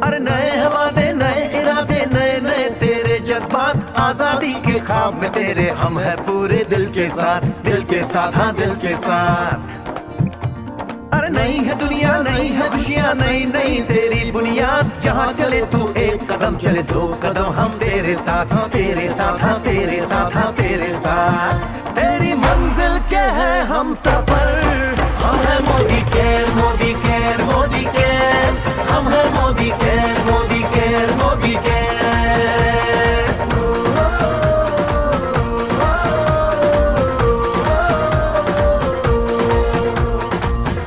अरे नए वादे नए इरादे नए नए तेरे जज्बात, आजादी के ख्वाब में तेरे हम है पूरे दिल के साथ, दिल के साथ, हाँ दिल के साथ। अरे नई है दुनिया नई है खुशियाँ नई नई तेरी बुनियाद, जहाँ चले तू एक कदम चले दो कदम हम तेरे साथ, हाँ तेरे साथ, हाँ तेरे साथ, हाँ तेरे साथ। तेरी मंजिल के है हम सफर, हम है Modi care Modi care Modi care, हम है Modi care Modi care Modi care.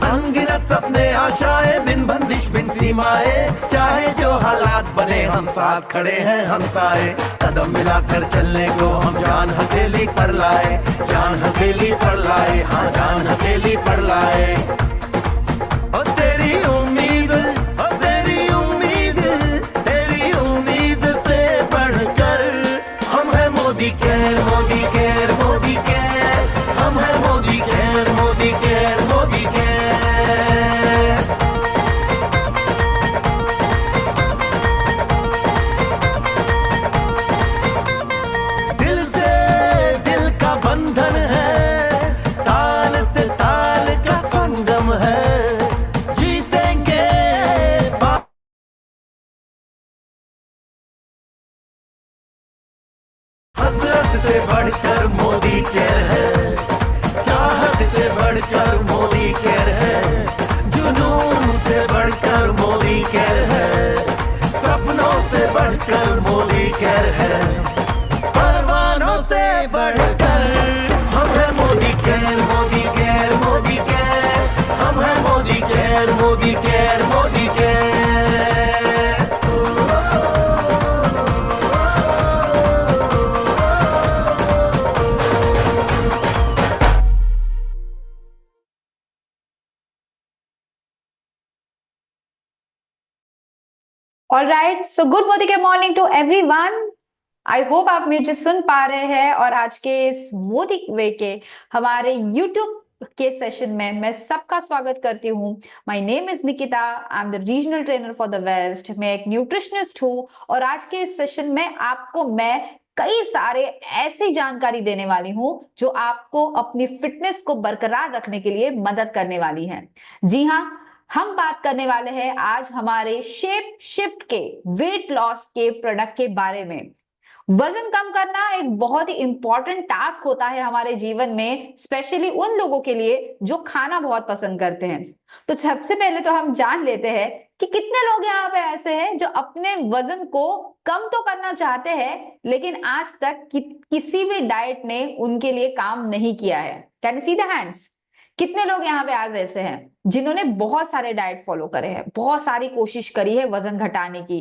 अनगिनत सपने आशाएं बिन बंदिश बिन सीमाएं, चाहे जो हालात बने हम साथ खड़े हैं हम सारे, कदम मिलाकर चलने को हम जान हथेली पर लाए, जान हथेली पर लाए, हाँ जान हथेली पर लाए। ओ तेरी उम्मीद, ओ तेरी उम्मीद, तेरी उम्मीद से बढ़कर हम है Modi care Modi care Modi care, हम है Modi care Modi care Modi care. दिल से दिल का बंधन है, ताल से ताल का संगम है, जीतेंगे हसरत से बढ़कर मोदी केयर है, चाहत से बढ़कर मोदी केयर है, जुनून से बढ़कर मोदी केयर है, सपनों से बढ़कर मोदी केयर है, परवानों से बढ़कर हम है Modi care Modi care Modi care, हम है Modi care Modi care Modi care. All right, so good morning to everyone. I hope आप मुझे सुन पा रहे हैं और आज के इस मोदी वे के हमारे यूट्यूब के सेशन में मैं सबका स्वागत करती हूँ। My name is Nikita, I am the regional trainer for the west. मैं एक न्यूट्रिशनिस्ट हूँ और आज के इस सेशन में आपको मैं कई सारे ऐसी जानकारी देने वाली हूँ जो आपको अपनी फिटनेस को बरकरार रखने के लिए मदद करने वाली है। जी हाँ, हम बात करने वाले हैं आज हमारे शेप शिफ्ट के वेट लॉस के प्रोडक्ट के बारे में। वजन कम करना एक बहुत ही इंपॉर्टेंट टास्क होता है हमारे जीवन में, स्पेशली उन लोगों के लिए जो खाना बहुत पसंद करते हैं। तो सबसे पहले तो हम जान लेते हैं कि कितने लोग यहाँ पे ऐसे हैं जो अपने वजन को कम तो करना चाहते हैं लेकिन आज तक किसी भी डाइट ने उनके लिए काम नहीं किया है। Can you see the hands? कितने लोग यहाँ पे आज ऐसे हैं जिन्होंने बहुत सारे डाइट फॉलो करे हैं, बहुत सारी कोशिश करी है वजन घटाने की,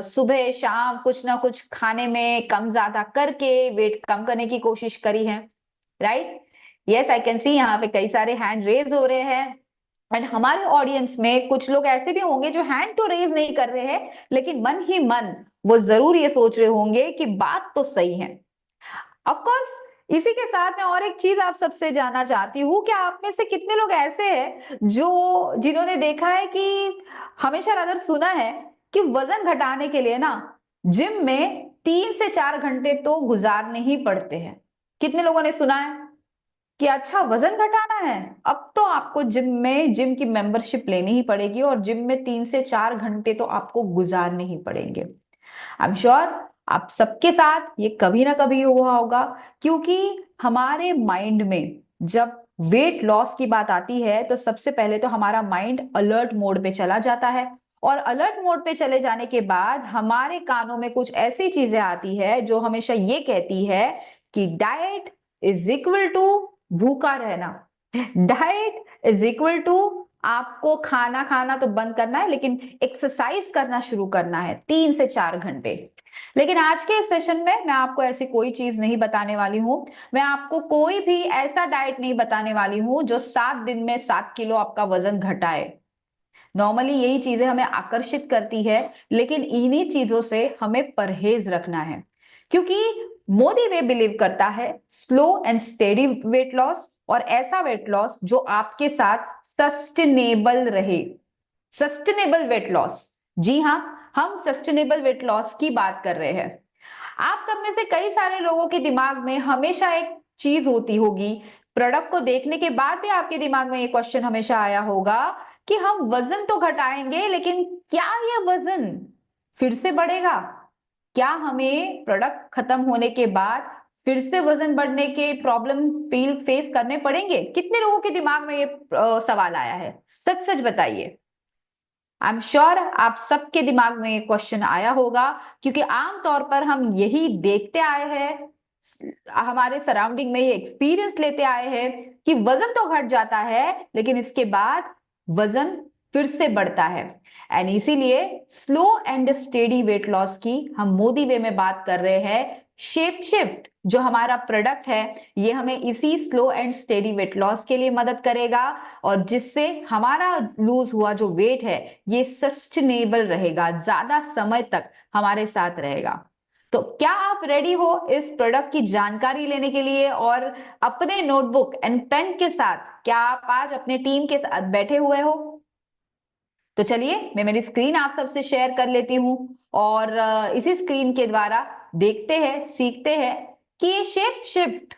सुबह शाम कुछ ना कुछ खाने में कम ज्यादा करके वेट कम करने की कोशिश करी है, right? Yes, I can see यहाँ पे कई सारे हैंड रेज हो रहे हैं एंड हमारे ऑडियंस में कुछ लोग ऐसे भी होंगे जो हैंड तो रेज नहीं कर रहे हैं लेकिन मन ही मन वो जरूर ये सोच रहे होंगे कि बात तो सही है। ऑफ कोर्स इसी के साथ में और एक चीज आप सबसे जानना चाहती हूँ कि आप में से कितने लोग ऐसे हैं जो जिन्होंने देखा है कि हमेशा अगर सुना है कि वजन घटाने के लिए ना जिम में 3 से 4 घंटे तो गुजारने ही पड़ते हैं। कितने लोगों ने सुना है कि अच्छा वजन घटाना है अब तो आपको जिम की मेंबरशिप लेनी ही पड़ेगी और जिम में 3 से 4 घंटे तो आपको गुजारने ही पड़ेंगे। आई एम श्योर आप सबके साथ ये कभी ना कभी हुआ होगा, क्योंकि हमारे माइंड में जब वेट लॉस की बात आती है तो सबसे पहले तो हमारा माइंड अलर्ट मोड पे चला जाता है और अलर्ट मोड पे चले जाने के बाद हमारे कानों में कुछ ऐसी चीजें आती है जो हमेशा ये कहती है कि डाइट इज इक्वल टू भूखा रहना, डाइट इज इक्वल टू आपको खाना खाना तो बंद करना है लेकिन एक्सरसाइज करना शुरू करना है 3 से 4 घंटे। लेकिन आज के सेशन में मैं आपको ऐसी कोई चीज नहीं बताने वाली हूं, मैं आपको कोई भी ऐसा डाइट नहीं बताने वाली हूं जो 7 दिन में 7 किलो आपका वजन घटाए। नॉर्मली यही चीजें हमें आकर्षित करती है लेकिन इन्हीं चीजों से हमें परहेज रखना है, क्योंकि मोदी वे बिलीव करता है slow and steady weight loss और ऐसा वेट लॉस जो आपके साथ सस्टेनेबल रहे। सस्टेनेबल वेट लॉस, जी हाँ, हम सस्टेनेबल वेट लॉस की बात कर रहे हैं। आप सब में से कई सारे लोगों के दिमाग में हमेशा एक चीज होती होगी, प्रोडक्ट को देखने के बाद भी आपके दिमाग में ये क्वेश्चन हमेशा आया होगा कि हम वजन तो घटाएंगे, लेकिन क्या ये वजन फिर से बढ़ेगा? क्या हमें प्रोडक्ट खत्म होने के बाद फिर से वजन बढ़ने के प्रॉब्लम फेस करने पड़ेंगे? कितने लोगों के दिमाग में ये सवाल आया है? सच सच बताइए। आई एम श्योर आप सबके दिमाग में ये क्वेश्चन आया होगा, क्योंकि आमतौर पर हम यही देखते आए हैं, हमारे सराउंडिंग में ये एक्सपीरियंस लेते आए हैं कि वजन तो घट जाता है लेकिन इसके बाद वजन फिर से बढ़ता है। एंड इसीलिए slow and steady weight loss की हम मोदी वे में बात कर रहे हैं। शेप शिफ्ट जो हमारा प्रोडक्ट है, ये हमें इसी slow and steady weight loss के लिए मदद करेगा, और जिससे हमारा लूज हुआ जो वेट है ये सस्टेनेबल रहेगा, ज्यादा समय तक हमारे साथ रहेगा। तो क्या आप रेडी हो इस प्रोडक्ट की जानकारी लेने के लिए? और अपने नोटबुक एंड पेन के साथ क्या आप आज अपने टीम के साथ बैठे हुए हो? तो चलिए मैं मेरी स्क्रीन आप सबसे शेयर कर लेती हूं, और इसी स्क्रीन के द्वारा देखते हैं, सीखते हैं कि ये शेप शिफ्ट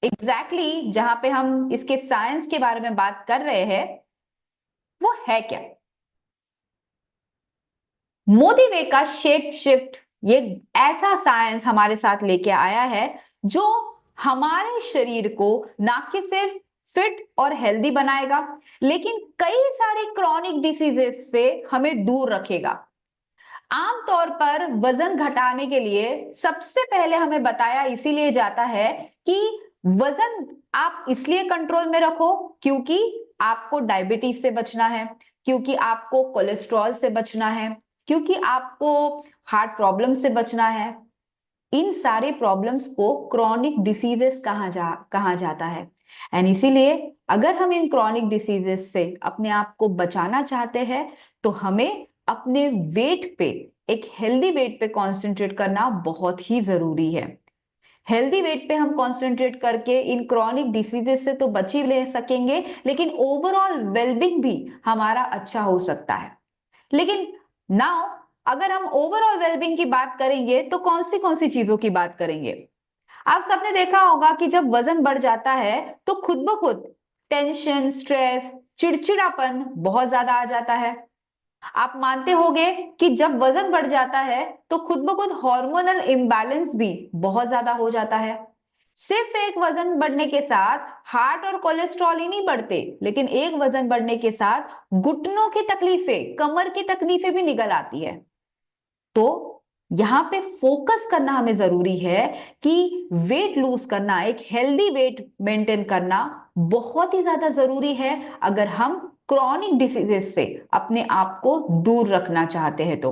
एग्जैक्टली जहां पे हम इसके साइंस के बारे में बात कर रहे हैं वो है क्या। मोदी वे का शेप शिफ्ट ये ऐसा साइंस हमारे साथ लेके आया है जो हमारे शरीर को ना कि सिर्फ फिट और हेल्दी बनाएगा, लेकिन कई सारे क्रॉनिक डिसीजेस से हमें दूर रखेगा। आमतौर पर वजन घटाने के लिए सबसे पहले हमें बताया इसीलिए जाता है कि वजन आप इसलिए कंट्रोल में रखो क्योंकि आपको डायबिटीज से बचना है, क्योंकि आपको कोलेस्ट्रॉल से बचना है, क्योंकि आपको हार्ट प्रॉब्लम से बचना है। इन सारे प्रॉब्लम्स को क्रॉनिक डिसीजेस कहा जाता है। एंड इसीलिए अगर हम इन क्रॉनिक डिसीजेस से अपने आप को बचाना चाहते हैं तो हमें अपने वेट पे, एक हेल्दी वेट पे कंसंट्रेट करना बहुत ही जरूरी है। हेल्दी वेट पे हम कंसंट्रेट करके इन क्रॉनिक डिसीजेस से तो बच ही ले सकेंगे, लेकिन ओवरऑल वेलबींग भी हमारा अच्छा हो सकता है। लेकिन नाउ अगर हम ओवरऑल वेलबींग की बात करेंगे तो कौन सी चीजों की बात करेंगे? आप सबने देखा होगा कि जब वजन बढ़ जाता है तो खुद ब खुद टेंशन, स्ट्रेस, चिड़चिड़ापन बहुत ज्यादा आ जाता है। आप मानते होंगे कि जब वजन बढ़ जाता है तो खुद ब खुद हार्मोनल इम्बैलेंस भी बहुत ज्यादा हो जाता है। सिर्फ एक वजन बढ़ने के साथ हार्ट और कोलेस्ट्रॉल ही नहीं बढ़ते, लेकिन एक वजन बढ़ने के साथ घुटनों की तकलीफें, कमर की तकलीफें भी निकल आती है। तो यहां पे फोकस करना हमें जरूरी है कि वेट लूज करना, एक हेल्दी वेट मेंटेन करना बहुत ही ज्यादा जरूरी है अगर हम क्रॉनिक डिसीजेस से अपने आप को दूर रखना चाहते हैं। तो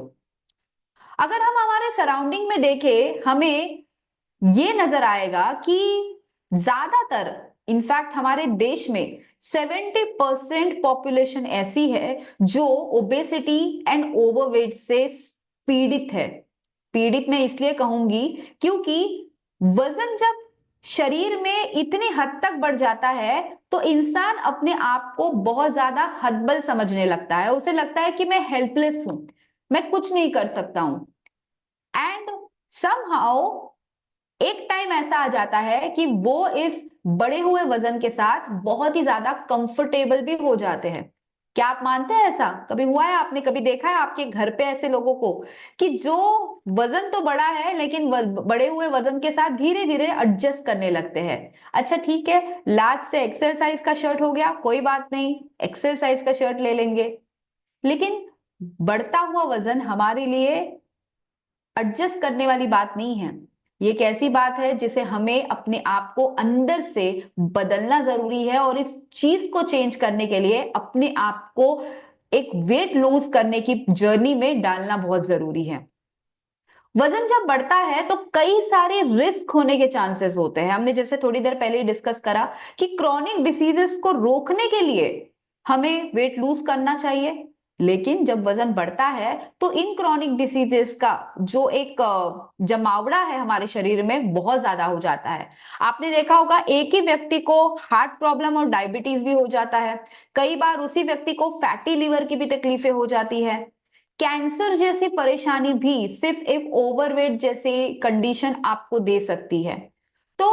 अगर हम हमारे सराउंडिंग में देखें, हमें ये नजर आएगा कि ज्यादातर, इनफैक्ट हमारे देश में 70% पॉपुलेशन ऐसी है जो ओबेसिटी एंड ओवरवेट से पीड़ित है। पीड़ित मैं इसलिए कहूंगी क्योंकि वजन जब शरीर में इतनी हद तक बढ़ जाता है तो इंसान अपने आप को बहुत ज्यादा हतबल समझने लगता है। उसे लगता है कि मैं हेल्पलेस हूं, मैं कुछ नहीं कर सकता हूं। एंड समहाउ एक टाइम ऐसा आ जाता है कि वो इस बढ़े हुए वजन के साथ बहुत ही ज्यादा कंफर्टेबल भी हो जाते हैं। क्या आप मानते हैं ऐसा कभी हुआ है? आपने कभी देखा है आपके घर पे ऐसे लोगों को कि जो वजन तो बड़ा है लेकिन बढ़े हुए वजन के साथ धीरे धीरे एडजस्ट करने लगते हैं? अच्छा ठीक है, लार्ज से एक्सेल साइज का शर्ट हो गया, कोई बात नहीं, एक्सेल साइज का शर्ट ले लेंगे। लेकिन बढ़ता हुआ वजन हमारे लिए एडजस्ट करने वाली बात नहीं है। ये एक ऐसी बात है जिसे हमें अपने आप को अंदर से बदलना जरूरी है, और इस चीज को चेंज करने के लिए अपने आप को एक वेट लूज करने की जर्नी में डालना बहुत जरूरी है। वजन जब बढ़ता है तो कई सारे रिस्क होने के चांसेस होते हैं। हमने जैसे थोड़ी देर पहले डिस्कस करा कि क्रॉनिक डिसीजेस को रोकने के लिए हमें वेट लूज करना चाहिए, लेकिन जब वजन बढ़ता है तो इन क्रॉनिक डिसीजेस का जो एक जमावड़ा है हमारे शरीर में बहुत ज्यादा हो जाता है। आपने देखा होगा एक ही व्यक्ति को हार्ट प्रॉब्लम और डायबिटीज भी हो जाता है, कई बार उसी व्यक्ति को फैटी लिवर की भी तकलीफें हो जाती है। कैंसर जैसी परेशानी भी सिर्फ एक ओवरवेट जैसी कंडीशन आपको दे सकती है। तो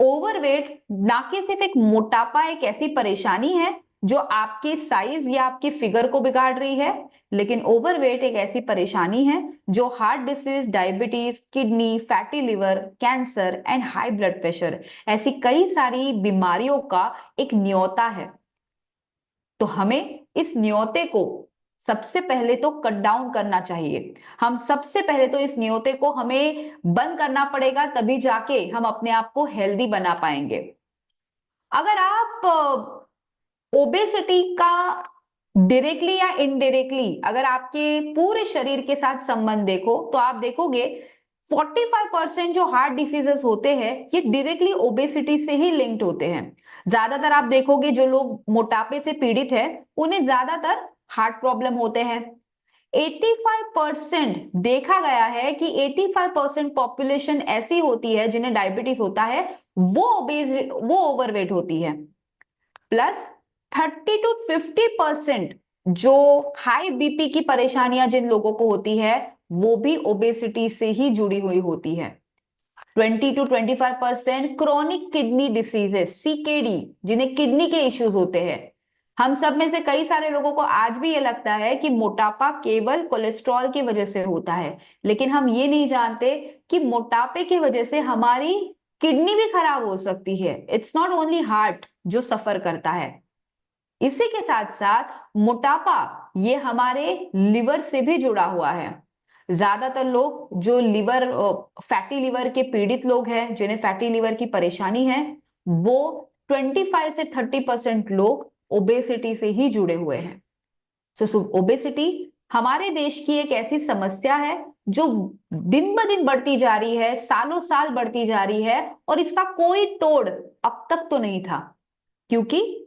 ओवरवेट ना कि सिर्फ एक मोटापा एक ऐसी परेशानी है जो आपके साइज या आपकी फिगर को बिगाड़ रही है, लेकिन ओवरवेट एक ऐसी परेशानी है जो heart disease, diabetes, kidney, fatty liver, cancer and high blood pressure ऐसी कई सारी बीमारियों का एक न्योता है। तो हमें इस न्योते को सबसे पहले तो कट डाउन करना चाहिए। हम सबसे पहले तो इस न्योते को हमें बंद करना पड़ेगा, तभी जाके हम अपने आप को हेल्दी बना पाएंगे। अगर आप ओबेसिटी का डायरेक्टली या इनडायरेक्टली अगर आपके पूरे शरीर के साथ संबंध देखो तो आप देखोगे 45% जो हार्ट डिसीजेस होते हैं ये डायरेक्टली ओबेसिटी से ही लिंक्ड होते हैं। ज्यादातर आप देखोगे जो लोग मोटापे से पीड़ित है उन्हें ज्यादातर हार्ट प्रॉब्लम होते हैं। 85% देखा गया है कि 85% पॉपुलेशन ऐसी होती है जिन्हें डायबिटीज होता है, वो ओवरवेट होती है। प्लस 30 to 50% जो हाई बीपी की परेशानियां जिन लोगों को होती है वो भी ओबेसिटी से ही जुड़ी हुई होती है। 20 to 25% chronic kidney diseases CKD जिन्हें किडनी के इश्यूज होते हैं। हम सब में से कई सारे लोगों को आज भी ये लगता है कि मोटापा केवल कोलेस्ट्रॉल की वजह से होता है, लेकिन हम ये नहीं जानते कि मोटापे की वजह से हमारी किडनी भी खराब हो सकती है। इट्स नॉट ओनली हार्ट जो सफर करता है। इसी के साथ साथ मोटापा ये हमारे लिवर से भी जुड़ा हुआ है। ज्यादातर लोग जो फैटी लिवर के पीड़ित लोग हैं जिन्हें फैटी लिवर की परेशानी है वो 25 से 30% लोग ओबेसिटी से ही जुड़े हुए हैं। सो ओबेसिटी हमारे देश की एक ऐसी समस्या है जो दिन ब दिन बढ़ती जा रही है, सालों साल बढ़ती जा रही है और इसका कोई तोड़ अब तक तो नहीं था, क्योंकि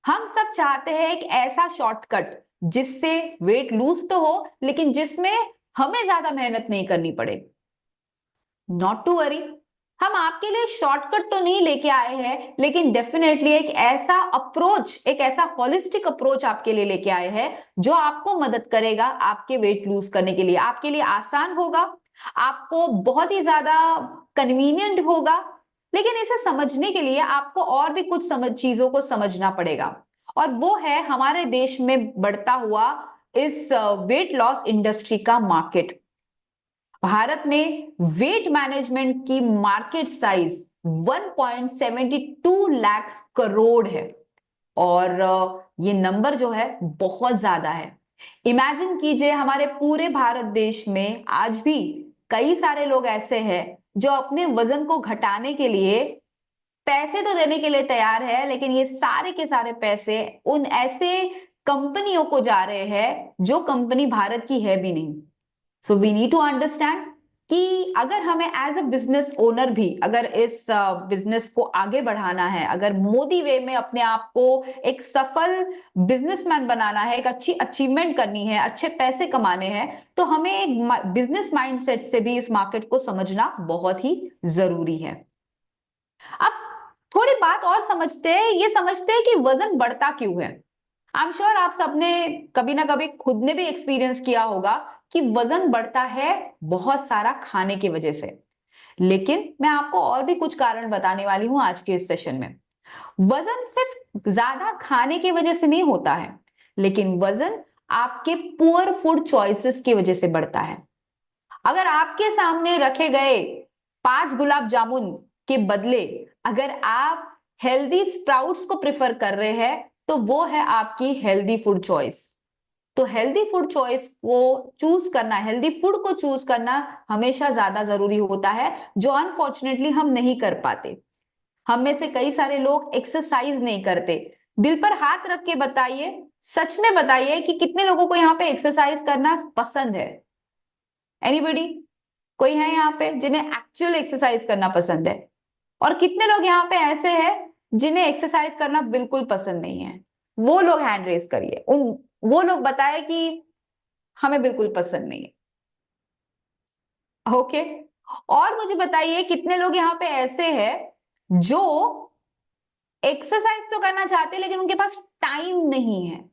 हम सब चाहते हैं एक ऐसा शॉर्टकट जिससे वेट लूज तो हो लेकिन जिसमें हमें ज्यादा मेहनत नहीं करनी पड़े। नॉट टू वरी, हम आपके लिए शॉर्टकट तो नहीं लेके आए हैं, लेकिन डेफिनेटली एक ऐसा अप्रोच, एक होलिस्टिक अप्रोच आपके लिए लेके आए हैं जो आपको मदद करेगा आपके वेट लूज करने के लिए। आपके लिए आसान होगा, आपको बहुत ही ज्यादा कन्वीनियंट होगा, लेकिन इसे समझने के लिए आपको और भी कुछ चीजों को समझना पड़ेगा, और वो है हमारे देश में बढ़ता हुआ इस वेट लॉस इंडस्ट्री का मार्केट। भारत में वेट मैनेजमेंट की मार्केट साइज 1.72 लाख करोड़ है, और ये नंबर जो है बहुत ज्यादा है। इमेजिन कीजिए हमारे पूरे भारत देश में आज भी कई सारे लोग ऐसे हैं जो अपने वजन को घटाने के लिए पैसे तो देने के लिए तैयार है, लेकिन ये सारे के सारे पैसे उन ऐसे कंपनियों को जा रहे हैं जो कंपनी भारत की है भी नहीं। So we need to understand कि अगर हमें एज अ बिजनेस ओनर भी अगर इस बिजनेस को आगे बढ़ाना है, अगर मोदी वे में अपने आप को एक सफल बिजनेसमैन बनाना है, एक अच्छी अचीवमेंट करनी है, अच्छे पैसे कमाने हैं, तो हमें एक बिजनेस माइंडसेट से भी इस मार्केट को समझना बहुत ही जरूरी है। अब थोड़ी बात और समझते हैं, ये समझते हैं कि वजन बढ़ता क्यों है। आई एम श्योर आप सबने कभी ना कभी खुद ने भी एक्सपीरियंस किया होगा कि वजन बढ़ता है बहुत सारा खाने की वजह से, लेकिन मैं आपको और भी कुछ कारण बताने वाली हूं आज के इस सेशन में। वजन सिर्फ ज्यादा खाने की वजह से नहीं होता है, लेकिन वजन आपके पुअर फूड चॉइसेस की वजह से बढ़ता है। अगर आपके सामने रखे गए 5 गुलाब जामुन के बदले अगर आप हेल्दी स्प्राउट्स को प्रेफर कर रहे हैं तो वो है आपकी हेल्दी फूड चॉइस। तो हेल्दी फूड चॉइस को चूज करना, हेल्दी फूड को चूज करना हमेशा ज्यादा जरूरी होता है, जो अनफॉर्चुनेटली हम नहीं कर पाते। हम में से कई सारे लोग एक्सरसाइज नहीं करते। दिल पर हाथ रख के बताइए, सच में बताइए कि कितने लोगों को यहाँ पे एक्सरसाइज करना पसंद है? एनीबडी? कोई है यहाँ पे जिन्हें एक्चुअल एक्सरसाइज करना पसंद है? और कितने लोग यहाँ पे ऐसे हैं जिन्हें एक्सरसाइज करना बिल्कुल पसंद नहीं है? वो लोग हैंड रेस करिए, वो लोग बताए कि हमें बिल्कुल पसंद नहीं है। ओके, और मुझे बताइए कितने लोग यहाँ पे ऐसे हैं जो एक्सरसाइज तो करना चाहते हैं लेकिन उनके पास टाइम नहीं है।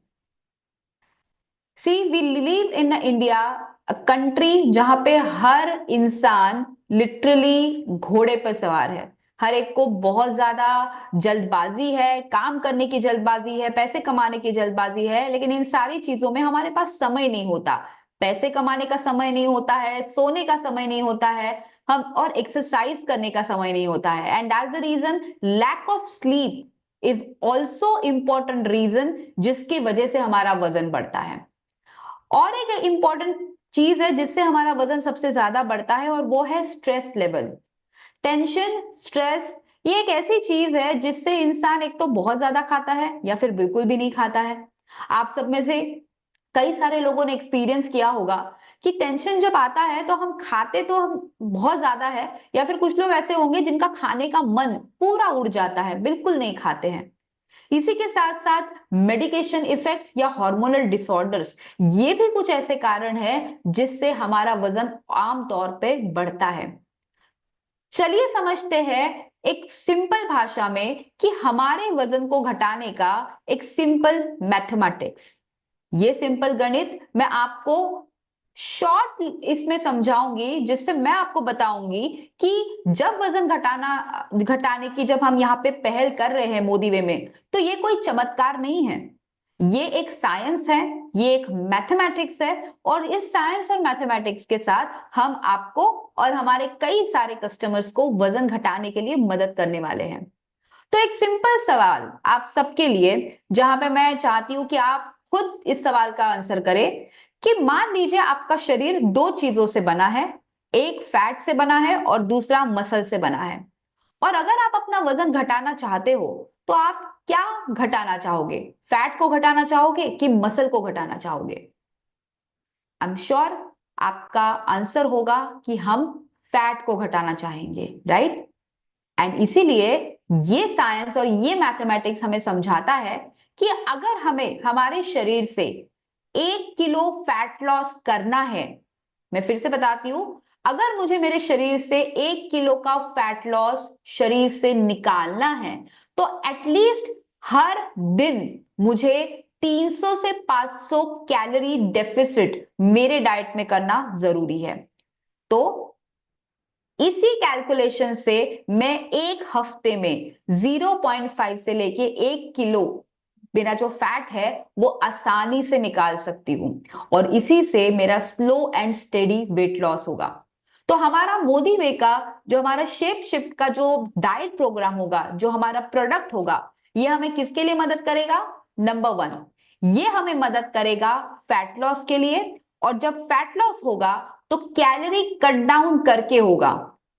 See we live in India, a country जहां पे हर इंसान लिटरली घोड़े पर सवार है। हर एक को बहुत ज्यादा जल्दबाजी है, काम करने की जल्दबाजी है, पैसे कमाने की जल्दबाजी है, लेकिन इन सारी चीजों में हमारे पास समय नहीं होता। पैसे कमाने का समय नहीं होता है, सोने का समय नहीं होता है, हम और एक्सरसाइज करने का समय नहीं होता है। And that's the reason lack of sleep is also important reason जिसकी वजह से हमारा वजन बढ़ता है। और एक इंपॉर्टेंट चीज है जिससे हमारा वजन सबसे ज्यादा बढ़ता है और वो है स्ट्रेस लेवल। टेंशन, स्ट्रेस, ये एक ऐसी चीज है जिससे इंसान एक तो बहुत ज्यादा खाता है या फिर बिल्कुल भी नहीं खाता है। आप सब में से कई सारे लोगों ने एक्सपीरियंस किया होगा कि टेंशन जब आता है तो हम खाते तो हम बहुत ज्यादा है, या फिर कुछ लोग ऐसे होंगे जिनका खाने का मन पूरा उड़ जाता है, बिल्कुल नहीं खाते हैं। इसी के साथ साथ मेडिकेशन इफेक्ट्स या हार्मोनल डिसऑर्डर्स, ये भी कुछ ऐसे कारण हैं जिससे हमारा वजन आमतौर पे बढ़ता है। चलिए समझते हैं एक सिंपल भाषा में कि हमारे वजन को घटाने का एक सिंपल मैथमेटिक्स। ये सिंपल गणित मैं आपको शॉर्ट इसमें समझाऊंगी, जिससे मैं आपको बताऊंगी कि जब वजन घटाने की जब हम यहाँ पे पहल कर रहे हैं मोदी वे में, तो ये कोई चमत्कार नहीं है, ये एक साइंस है, ये एक मैथमेटिक्स है। और इस साइंस और मैथमेटिक्स के साथ हम आपको और हमारे कई सारे कस्टमर्स को वजन घटाने के लिए मदद करने वाले हैं। तो एक सिंपल सवाल आप सबके लिए, जहां पे मैं चाहती हूं कि आप खुद इस सवाल का आंसर करें कि मान लीजिए आपका शरीर दो चीजों से बना है, एक फैट से बना है और दूसरा मसल से बना है, और अगर आप अपना वजन घटाना चाहते हो तो आप क्या घटाना चाहोगे? फैट को घटाना चाहोगे कि मसल को घटाना चाहोगे? आई एम श्योर आपका आंसर होगा कि हम फैट को घटाना चाहेंगे, राइट? एंड इसीलिए ये साइंस और ये मैथमेटिक्स हमें समझाता है कि अगर हमें हमारे शरीर से 1 किलो फैट लॉस करना है, मैं फिर से बताती हूं, अगर मुझे मेरे शरीर से 1 किलो का फैट लॉस शरीर से निकालना है तो एटलीस्ट हर दिन मुझे 300 से 500 कैलोरी डेफिसिट मेरे डाइट में करना जरूरी है। तो इसी कैलकुलेशन से मैं एक हफ्ते में 0.5 से लेके 1 किलो मेरा जो फैट है वो आसानी से निकाल सकती हूं, और इसी से मेरा slow and steady weight loss होगा। तो हमारा मोदी वे का जो हमारा शेप शिफ्ट का जो डाइट प्रोग्राम होगा, जो हमारा प्रोडक्ट होगा, ये हमें किसके लिए मदद करेगा? नंबर 1, ये हमें मदद करेगा फैट लॉस के लिए। और जब फैट लॉस होगा तो कैलोरी कट डाउन करके होगा।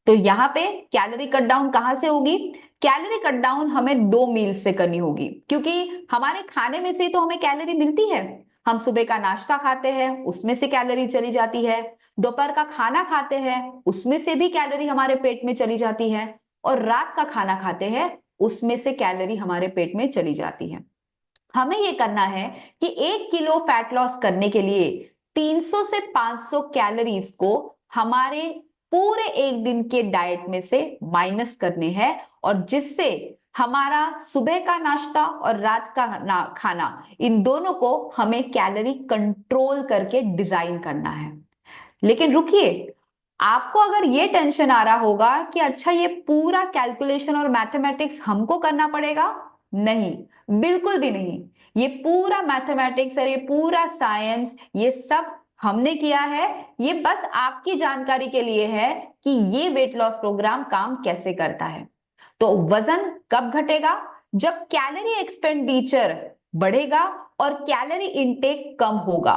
तो यहाँ पे कैलोरी कट डाउन कहां से होगी? कैलोरी कट डाउन हमें 2 मील से करनी होगी, क्योंकि हमारे खाने में से तो हमें कैलोरी मिलती है। हम सुबह का नाश्ता खाते हैं, उसमें से कैलोरी चली जाती है, दोपहर का खाना खाते हैं, उसमें से भी कैलोरी हमारे पेट में चली जाती है, और रात का खाना खाते हैं, उसमें से कैलोरी हमारे पेट में चली जाती है। हमें ये करना है कि 1 किलो फैट लॉस करने के लिए 300 से 500 कैलोरीज को हमारे पूरे एक दिन के डाइट में से माइनस करने हैं, और जिससे हमारा सुबह का नाश्ता और रात का खाना, इन दोनों को हमें कैलोरी कंट्रोल करके डिजाइन करना है। लेकिन रुकिए, आपको अगर ये टेंशन आ रहा होगा कि अच्छा ये पूरा कैलकुलेशन और मैथमेटिक्स हमको करना पड़ेगा, नहीं, बिल्कुल भी नहीं। ये पूरा मैथमेटिक्स और ये पूरा साइंस, ये सब हमने किया है। ये बस आपकी जानकारी के लिए है कि ये वेट लॉस प्रोग्राम काम कैसे करता है। तो वजन कब घटेगा? जब कैलोरी एक्सपेंडिचर बढ़ेगा और कैलोरी इनटेक कम होगा।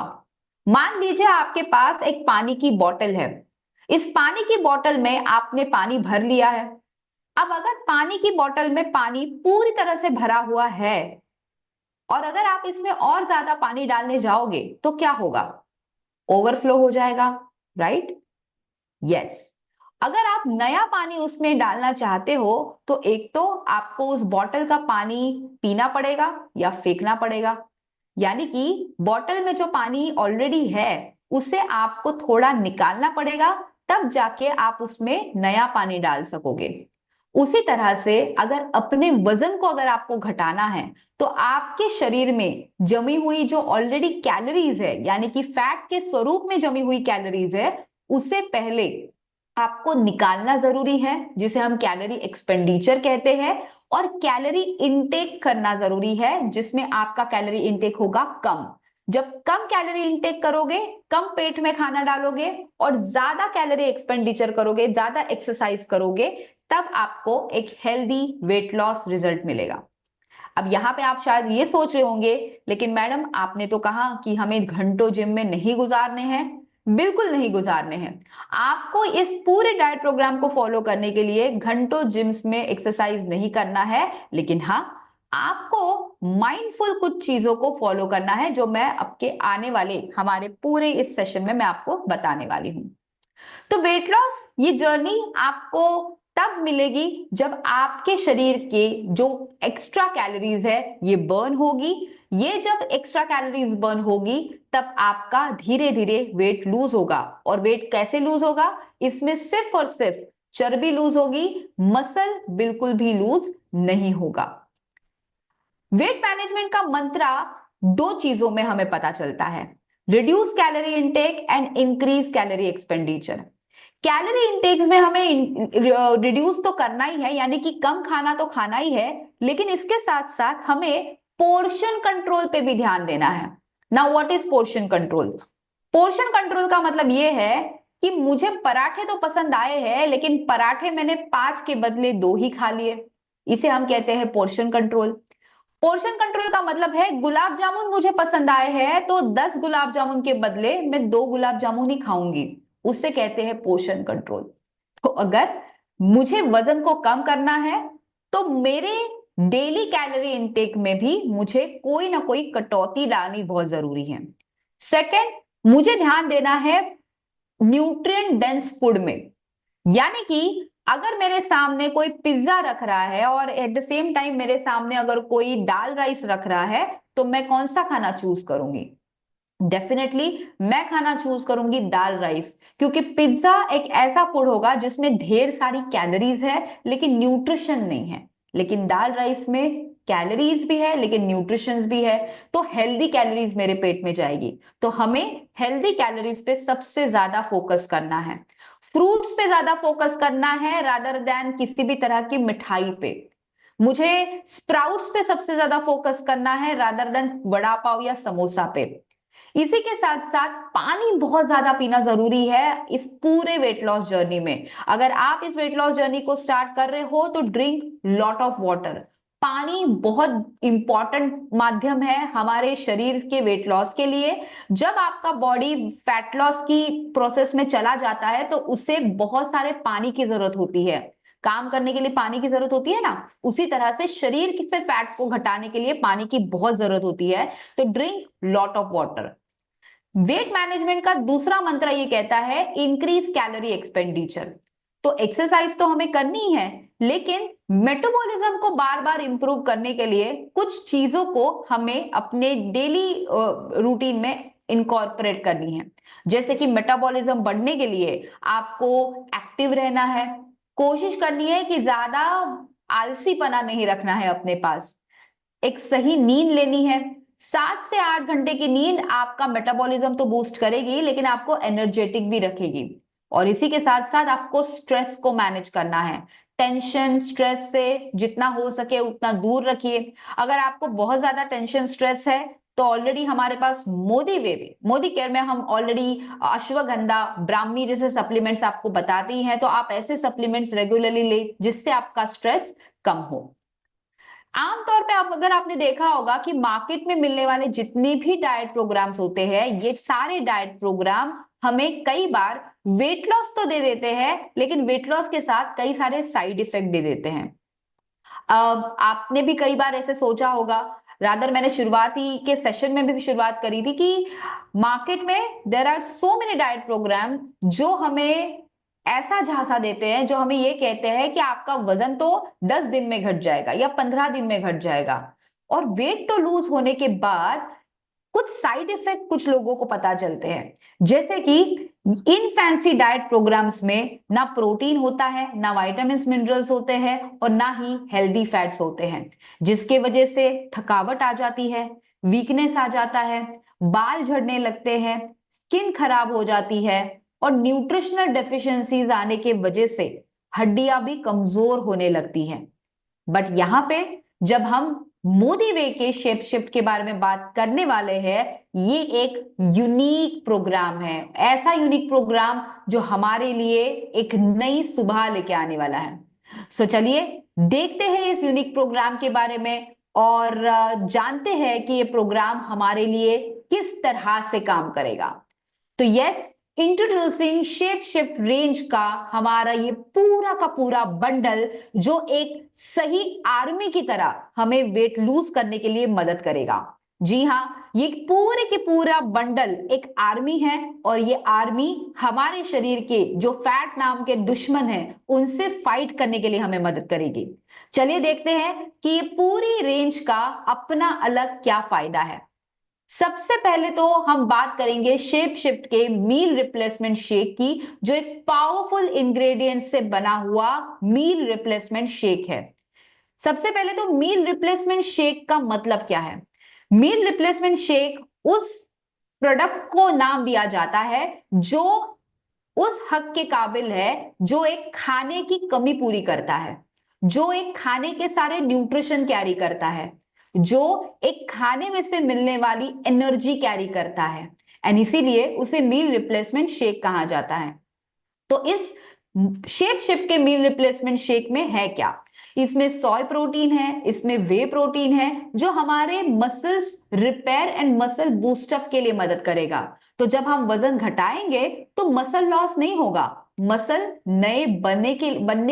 मान लीजिए आपके पास एक पानी की बोतल है, इस पानी की बोतल में आपने पानी भर लिया है। अब अगर पानी की बोतल में पानी पूरी तरह से भरा हुआ है और अगर आप इसमें और ज्यादा पानी डालने जाओगे तो क्या होगा? ओवरफ्लो हो जाएगा, राइट? यस। अगर आप नया पानी उसमें डालना चाहते हो तो एक तो आपको उस बोतल का पानी पीना पड़ेगा या फेंकना पड़ेगा। यानी कि बॉटल में जो पानी ऑलरेडी है उसे आपको थोड़ा निकालना पड़ेगा, तब जाके आप उसमें नया पानी डाल सकोगे। उसी तरह से अगर अपने वजन को अगर आपको घटाना है तो आपके शरीर में जमी हुई जो ऑलरेडी कैलोरीज है, यानी कि फैट के स्वरूप में जमी हुई कैलोरीज है, उसे पहले आपको निकालना जरूरी है, जिसे हम कैलोरी एक्सपेंडिचर कहते हैं, और कैलोरी इनटेक करना जरूरी है, जिसमें आपका कैलोरी इनटेक होगा कम। जब कम कैलोरी इनटेक करोगे, कम पेट में खाना डालोगे और ज्यादा कैलोरी एक्सपेंडिचर करोगे, ज्यादा एक्सरसाइज करोगे, तब आपको एक हेल्दी वेट लॉस रिजल्ट मिलेगा। अब यहाँ पे आप शायद ये सोच रहे होंगे, लेकिन मैडम आपने तो कहा कि हमें घंटों जिम में नहीं गुजारने हैं। बिल्कुल नहीं गुजारने हैं। आपको इस पूरे डाइट प्रोग्राम को फॉलो करने के लिए घंटों जिम्स में एक्सरसाइज नहीं करना है, लेकिन हाँ, आपको माइंडफुल कुछ चीजों को फॉलो करना है, जो मैं आपके आने वाले हमारे पूरे इस सेशन में मैं आपको बताने वाली हूँ। तो वेट लॉस ये जर्नी आपको तब मिलेगी जब आपके शरीर के जो एक्स्ट्रा कैलोरीज है ये बर्न होगी। ये जब एक्स्ट्रा कैलोरीज बर्न होगी तब आपका धीरे धीरे वेट लूज होगा। और वेट कैसे लूज होगा? इसमें सिर्फ और सिर्फ चर्बी लूज होगी, मसल बिल्कुल भी लूज नहीं होगा। वेट मैनेजमेंट का मंत्रा दो चीजों में हमें पता चलता है, reduce calorie intake and increase calorie expenditure. Calorie intake में हमें रिड्यूस तो करना ही है, यानी कि कम खाना तो खाना ही है, लेकिन इसके साथ साथ हमें पोर्शन कंट्रोल पे भी ध्यान देना है। Now what is portion control? Portion control का मतलब यह है कि मुझे पराठे तो पसंद आए हैं, लेकिन पराठे मैंने 5 के बदले 2 ही खा लिए। इसे हम कहते हैं पोर्शन कंट्रोल। पोर्शन कंट्रोल का मतलब है गुलाब जामुन मुझे पसंद आए हैं तो 10 गुलाब जामुन के बदले मैं 2 गुलाब जामुन ही खाऊंगी। उससे कहते हैं पोर्शन कंट्रोल। तो अगर मुझे वजन को कम करना है तो मेरे डेली कैलोरी इनटेक में भी मुझे कोई ना कोई कटौती लानी बहुत जरूरी है। सेकंड, मुझे ध्यान देना है न्यूट्रिएंट डेंस फूड में। यानी कि अगर मेरे सामने कोई पिज्जा रख रहा है और एट द सेम टाइम मेरे सामने अगर कोई दाल राइस रख रहा है, तो मैं कौन सा खाना चूज करूंगी? डेफिनेटली मैं खाना चूज करूंगी दाल राइस, क्योंकि पिज्जा एक ऐसा फूड होगा जिसमें ढेर सारी कैलोरीज है लेकिन न्यूट्रिशन नहीं है। लेकिन दाल राइस में कैलोरीज भी है लेकिन न्यूट्रिशंस भी है, तो हेल्दी कैलोरीज मेरे पेट में जाएगी। तो हमें हेल्दी कैलोरीज पे सबसे ज्यादा फोकस करना है, फ्रूट्स पे ज्यादा फोकस करना है रादर देन किसी भी तरह की मिठाई पे। मुझे स्प्राउट्स पे सबसे ज्यादा फोकस करना है रादर देन वड़ा पाव या समोसा पे। इसी के साथ साथ पानी बहुत ज्यादा पीना जरूरी है इस पूरे वेट लॉस जर्नी में। अगर आप इस वेट लॉस जर्नी को स्टार्ट कर रहे हो तो ड्रिंक लॉट ऑफ वाटर। पानी बहुत इंपॉर्टेंट माध्यम है हमारे शरीर के वेट लॉस के लिए। जब आपका बॉडी फैट लॉस की प्रोसेस में चला जाता है तो उसे बहुत सारे पानी की जरूरत होती है। काम करने के लिए पानी की जरूरत होती है ना, उसी तरह से शरीर से फैट को घटाने के लिए पानी की बहुत जरूरत होती है। तो drink lot of water. Weight management का दूसरा मंत्र ये कहता है इंक्रीज कैलोरी एक्सपेंडिचर। तो एक्सरसाइज तो हमें करनी ही है, लेकिन मेटाबॉलिज्म को बार बार इंप्रूव करने के लिए कुछ चीजों को हमें अपने डेली रूटीन में इनकॉर्पोरेट करनी है। जैसे कि मेटाबॉलिज्म बढ़ने के लिए आपको एक्टिव रहना है, कोशिश करनी है कि ज्यादा आलसीपना नहीं रखना है अपने पास, एक सही नींद लेनी है। 7 से 8 घंटे की नींद आपका मेटाबॉलिज्म तो बूस्ट करेगी लेकिन आपको एनर्जेटिक भी रखेगी। और इसी के साथ साथ आपको स्ट्रेस को मैनेज करना है। टेंशन स्ट्रेस से जितना हो सके उतना दूर रखिए। अगर आपको बहुत ज्यादा टेंशन स्ट्रेस है तो ऑलरेडी हमारे पास मोदी मोदी केयर में हम ऑलरेडी अश्वगंधा, ब्राह्मी जैसे सप्लीमेंट्स आपको बताते ही हैं। तो आप ऐसे सप्लीमेंट्स रेगुलरली ले जिससे आपका स्ट्रेस कम हो। आमतौर पे आप अगर आपने देखा होगा कि मार्केट में मिलने वाले जितने भी डाइट प्रोग्राम्स होते हैं, ये सारे डाइट प्रोग्राम हमें कई बार वेट लॉस तो दे देते हैं लेकिन वेट लॉस के साथ कई सारे साइड इफेक्ट दे देते हैं। अब आपने भी कई बार ऐसे सोचा होगा, रादर मैंने शुरुआती के सेशन में भी शुरुआत करी थी कि मार्केट में there are so many diet program जो हमें ऐसा झांसा देते हैं, जो हमें ये कहते हैं कि आपका वजन तो 10 दिन में घट जाएगा या 15 दिन में घट जाएगा। और वेट तो लूज होने के बाद कुछ साइड इफेक्ट कुछ लोगों को पता चलते हैं, जैसे कि इन फैंसी डाइट प्रोग्राम्स में ना प्रोटीन होता है, ना विटामिन मिनरल्स होते हैं और ना ही हेल्दी फैट्स होते हैं, जिसके वजह से थकावट आ जाती है, वीकनेस आ जाता है, बाल झड़ने लगते हैं, स्किन खराब हो जाती है और न्यूट्रिशनल डेफिशिएंसीज आने के वजह से हड्डियां भी कमजोर होने लगती हैं। बट यहाँ पे जब हम मोदी वे के शेप शिफ्ट के बारे में बात करने वाले हैं, ये एक यूनिक प्रोग्राम है, ऐसा यूनिक प्रोग्राम जो हमारे लिए एक नई सुबह लेके आने वाला है। सो चलिए देखते हैं इस यूनिक प्रोग्राम के बारे में और जानते हैं कि ये प्रोग्राम हमारे लिए किस तरह से काम करेगा। तो yes, introducing shape shift range का हमारा ये पूरा का पूरा बंडल जो एक सही आर्मी की तरह हमें वेट लूज करने के लिए मदद करेगा। जी हाँ, ये पूरे के पूरा बंडल एक आर्मी है और ये आर्मी हमारे शरीर के जो फैट नाम के दुश्मन हैं उनसे फाइट करने के लिए हमें मदद करेगी। चलिए देखते हैं कि ये पूरी रेंज का अपना अलग क्या फायदा है। सबसे पहले तो हम बात करेंगे शेप शिफ्ट के मील रिप्लेसमेंट शेक की, जो एक पावरफुल इंग्रेडिएंट से बना हुआ मील रिप्लेसमेंट शेक है। सबसे पहले तो मील रिप्लेसमेंट शेक का मतलब क्या है? मील रिप्लेसमेंट शेक उस प्रोडक्ट को नाम दिया जाता है जो उस हक के काबिल है जो एक खाने की कमी पूरी करता है, जो एक खाने के सारे न्यूट्रिशन कैरी करता है, जो एक खाने में से मिलने वाली एनर्जी कैरी करता है, एंड इसीलिए उसे मील रिप्लेसमेंट शेक कहा जाता है। तो इस शेप शिफ्ट के मील रिप्लेसमेंट शेक में है क्या? इसमें सोय प्रोटीन है, इसमें वे प्रोटीन है जो हमारे muscles repair and muscle boost up के लिए मदद करेगा। तो जब हम वजन घटाएंगे तो मसल लॉस नहीं होगा, मसल नए बनने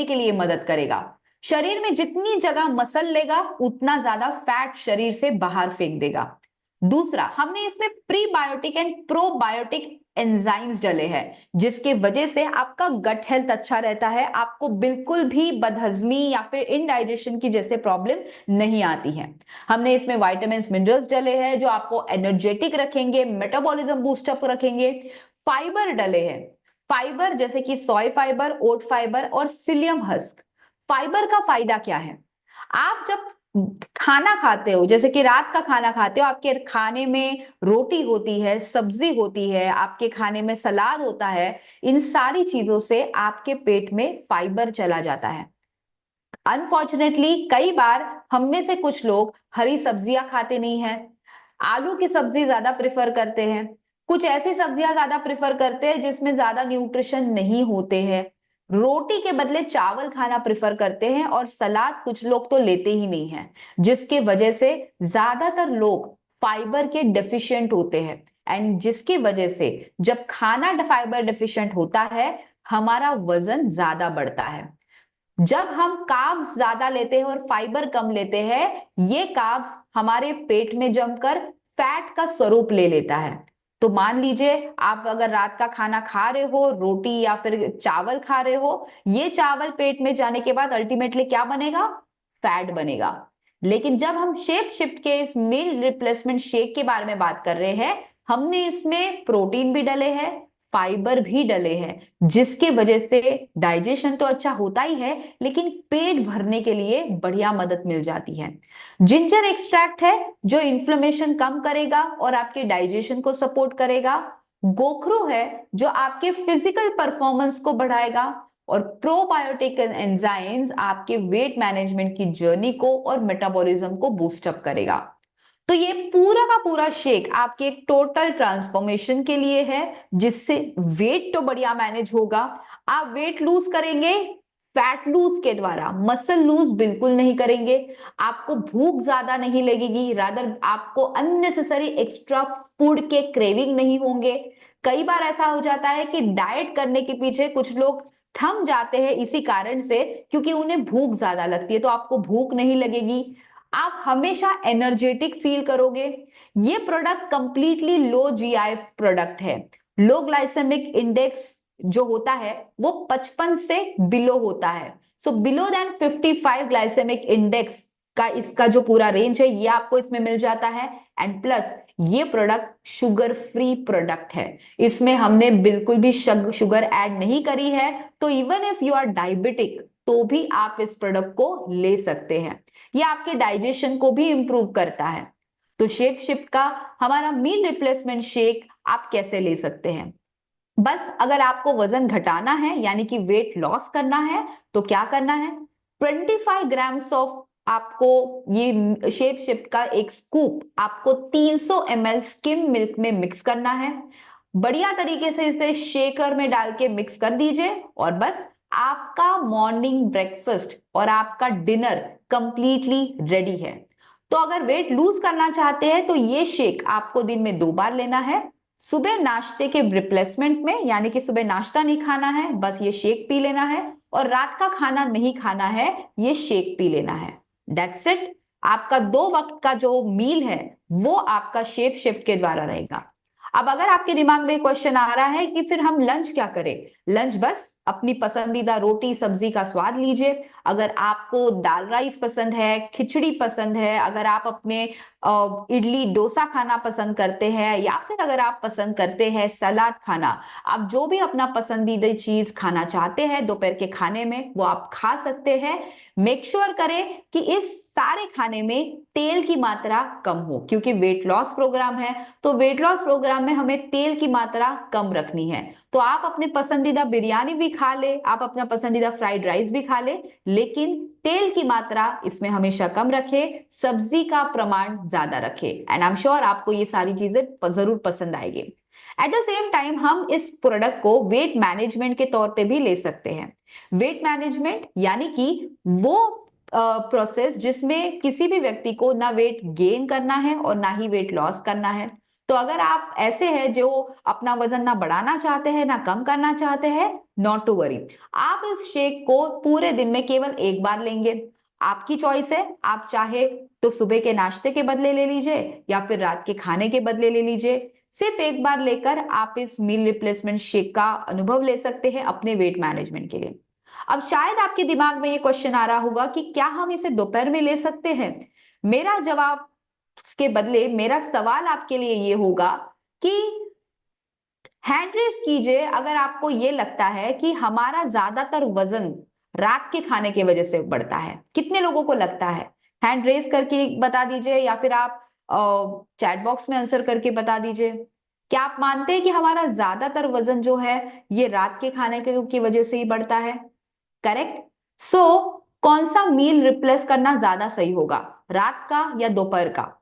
के लिए मदद करेगा। शरीर में जितनी जगह मसल लेगा उतना ज्यादा फैट शरीर से बाहर फेंक देगा। दूसरा, हमने इसमें प्रीबायोटिक एंड प्रोबायोटिक एंजाइम्स डले हैं, जिसके वजह से आपका गट हेल्थ अच्छा रहता है, आपको बिल्कुल भी बदहजमी या फिर इनडाइजेशन की जैसे प्रॉब्लम नहीं आती है। हमने इसमें विटामिन मिनरल्स डले हैं जो आपको एनर्जेटिक रखेंगे, मेटाबॉलिज्म बूस्टअप रखेंगे। फाइबर डले हैं, फाइबर जैसे कि सोय फाइबर, ओट फाइबर और सिलियम हस्क। फाइबर का फायदा क्या है? आप जब खाना खाते हो, जैसे कि रात का खाना खाते हो, आपके खाने में रोटी होती है, सब्जी होती है, आपके खाने में सलाद होता है, इन सारी चीजों से आपके पेट में फाइबर चला जाता है। अनफॉर्चुनेटली कई बार हम में से कुछ लोग हरी सब्जियां खाते नहीं हैं, आलू की सब्जी ज्यादा प्रेफर करते हैं, कुछ ऐसी सब्जियां ज्यादा प्रेफर करते हैं जिसमें ज्यादा न्यूट्रिशन नहीं होते हैं, रोटी के बदले चावल खाना प्रेफर करते हैं और सलाद कुछ लोग तो लेते ही नहीं हैं, जिसके वजह से ज्यादातर लोग फाइबर के डेफिशिएंट होते हैं। एंड जिसकी वजह से जब खाना फाइबर डेफिशिएंट होता है हमारा वजन ज्यादा बढ़ता है। जब हम कार्ब्स ज्यादा लेते हैं और फाइबर कम लेते हैं, ये कार्ब्स हमारे पेट में जमकर फैट का स्वरूप ले लेता है। तो मान लीजिए आप अगर रात का खाना खा रहे हो, रोटी या फिर चावल खा रहे हो, ये चावल पेट में जाने के बाद अल्टीमेटली क्या बनेगा? फैट बनेगा। लेकिन जब हम शेप शिफ्ट के इस मील रिप्लेसमेंट शेक के बारे में बात कर रहे हैं, हमने इसमें प्रोटीन भी डले हैं, फाइबर भी डले हैं, जिसके वजह से डाइजेशन तो अच्छा होता ही है लेकिन पेट भरने के लिए बढ़िया मदद मिल जाती है। जिंजर एक्सट्रैक्ट है जो इन्फ्लेमेशन कम करेगा और आपके डाइजेशन को सपोर्ट करेगा। गोखरू है जो आपके फिजिकल परफॉर्मेंस को बढ़ाएगा और प्रोबायोटिक एंजाइम्स आपके वेट मैनेजमेंट की जर्नी को और मेटाबॉलिज्म को बूस्टअप करेगा। तो ये पूरा का पूरा शेक आपके एक टोटल ट्रांसफॉर्मेशन के लिए है, जिससे वेट तो बढ़िया मैनेज होगा, आप वेट लूज करेंगे फैट लूज के द्वारा, मसल लूज बिल्कुल नहीं करेंगे, आपको भूख ज्यादा नहीं लगेगी, रादर आपको अननेसेसरी एक्स्ट्रा फूड के क्रेविंग नहीं होंगे। कई बार ऐसा हो जाता है कि डाइट करने के पीछे कुछ लोग थम जाते हैं इसी कारण से, क्योंकि उन्हें भूख ज्यादा लगती है, तो आपको भूख नहीं लगेगी, आप हमेशा एनर्जेटिक फील करोगे। ये product completely low GI product है। लो ग्लाइसेमिक इंडेक्स जो होता है वो 55 से बिलो होता है। So below than 55 glycemic index का इसका जो पूरा रेंज है ये आपको इसमें मिल जाता है। एंड प्लस ये प्रोडक्ट शुगर फ्री प्रोडक्ट है, इसमें हमने बिल्कुल भी शुगर ऐड नहीं करी है। तो even if you are diabetic तो भी आप इस प्रोडक्ट को ले सकते हैं। ये आपके डाइजेशन को भी इंप्रूव करता है। तो शेप शिफ्ट का हमारा मील रिप्लेसमेंट शेक आप कैसे ले सकते हैं? बस अगर आपको वजन घटाना है यानी कि वेट लॉस करना है तो क्या करना है, 25 ग्राम्स ऑफ आपको ये शेप शिफ्ट का एक स्कूप आपको 300 ml स्किम मिल्क में मिक्स करना है। बढ़िया तरीके से इसे शेकर में डाल के मिक्स कर दीजिए और बस आपका मॉर्निंग ब्रेकफास्ट और आपका डिनर कंप्लीटली रेडी है। तो अगर वेट लूज करना चाहते हैं तो ये शेक आपको दिन में 2 बार लेना है। सुबह नाश्ते के रिप्लेसमेंट में, यानी कि सुबह नाश्ता नहीं खाना है, बस ये शेक पी लेना है, और रात का खाना नहीं खाना है, ये शेक पी लेना है। That's it. आपका 2 वक्त का जो मील है वो आपका शेप शिफ्ट के द्वारा रहेगा। अब अगर आपके दिमाग में क्वेश्चन आ रहा है कि फिर हम लंच क्या करें, लंच बस अपनी पसंदीदा रोटी सब्जी का स्वाद लीजिए। अगर आपको दाल राइस पसंद है, खिचड़ी पसंद है, अगर आप अपने इडली डोसा खाना पसंद करते हैं, या फिर अगर आप पसंद करते हैं सलाद खाना, आप जो भी अपना पसंदीदा चीज खाना चाहते हैं दोपहर के खाने में वो आप खा सकते हैं। मेक श्योर करें कि इस सारे खाने में तेल की मात्रा कम हो, क्योंकि वेट लॉस प्रोग्राम है। तो वेट लॉस प्रोग्राम में हमें तेल की मात्रा कम रखनी है। तो आप अपने पसंदीदा बिरयानी भी खा ले, आप अपना पसंदीदा फ्राइड राइस भी खा ले, लेकिन तेल की मात्रा इसमें हमेशा कम रखे, सब्जी का प्रमाण ज्यादा रखे। एंड आई एम श्योर आपको ये सारी चीजें जरूर पसंद आएगी। एट द सेम टाइम हम इस प्रोडक्ट को वेट मैनेजमेंट के तौर पे भी ले सकते हैं। वेट मैनेजमेंट यानी कि वो प्रोसेस जिसमें किसी भी व्यक्ति को ना वेट गेन करना है और ना ही वेट लॉस करना है। तो अगर आप ऐसे हैं जो अपना वजन ना बढ़ाना चाहते हैं ना कम करना चाहते हैं, नॉट टू वरी, आप इस शेक को पूरे दिन में केवल 1 बार लेंगे। आपकी चॉइस है, आप चाहे तो सुबह के नाश्ते के बदले ले लीजिए या फिर रात के खाने के बदले ले लीजिए। सिर्फ 1 बार लेकर आप इस मील रिप्लेसमेंट शेक का अनुभव ले सकते हैं अपने वेट मैनेजमेंट के लिए। अब शायद आपके दिमाग में ये क्वेश्चन आ रहा होगा कि क्या हम इसे दोपहर में ले सकते हैं? मेरा जवाब के बदले मेरा सवाल आपके लिए ये होगा कि हैंड रेस कीजिए अगर आपको ये लगता है कि हमारा ज्यादातर वजन रात के खाने की वजह से बढ़ता है। कितने लोगों को लगता है? हैंड रेस करके बता दीजिए या फिर आप चैट बॉक्स में आंसर करके बता दीजिए। क्या आप मानते हैं कि हमारा ज्यादातर वजन जो है ये रात के खाने की वजह से ही बढ़ता है? करेक्ट। सो कौन सा मील रिप्लेस करना ज्यादा सही होगा, रात का या दोपहर का?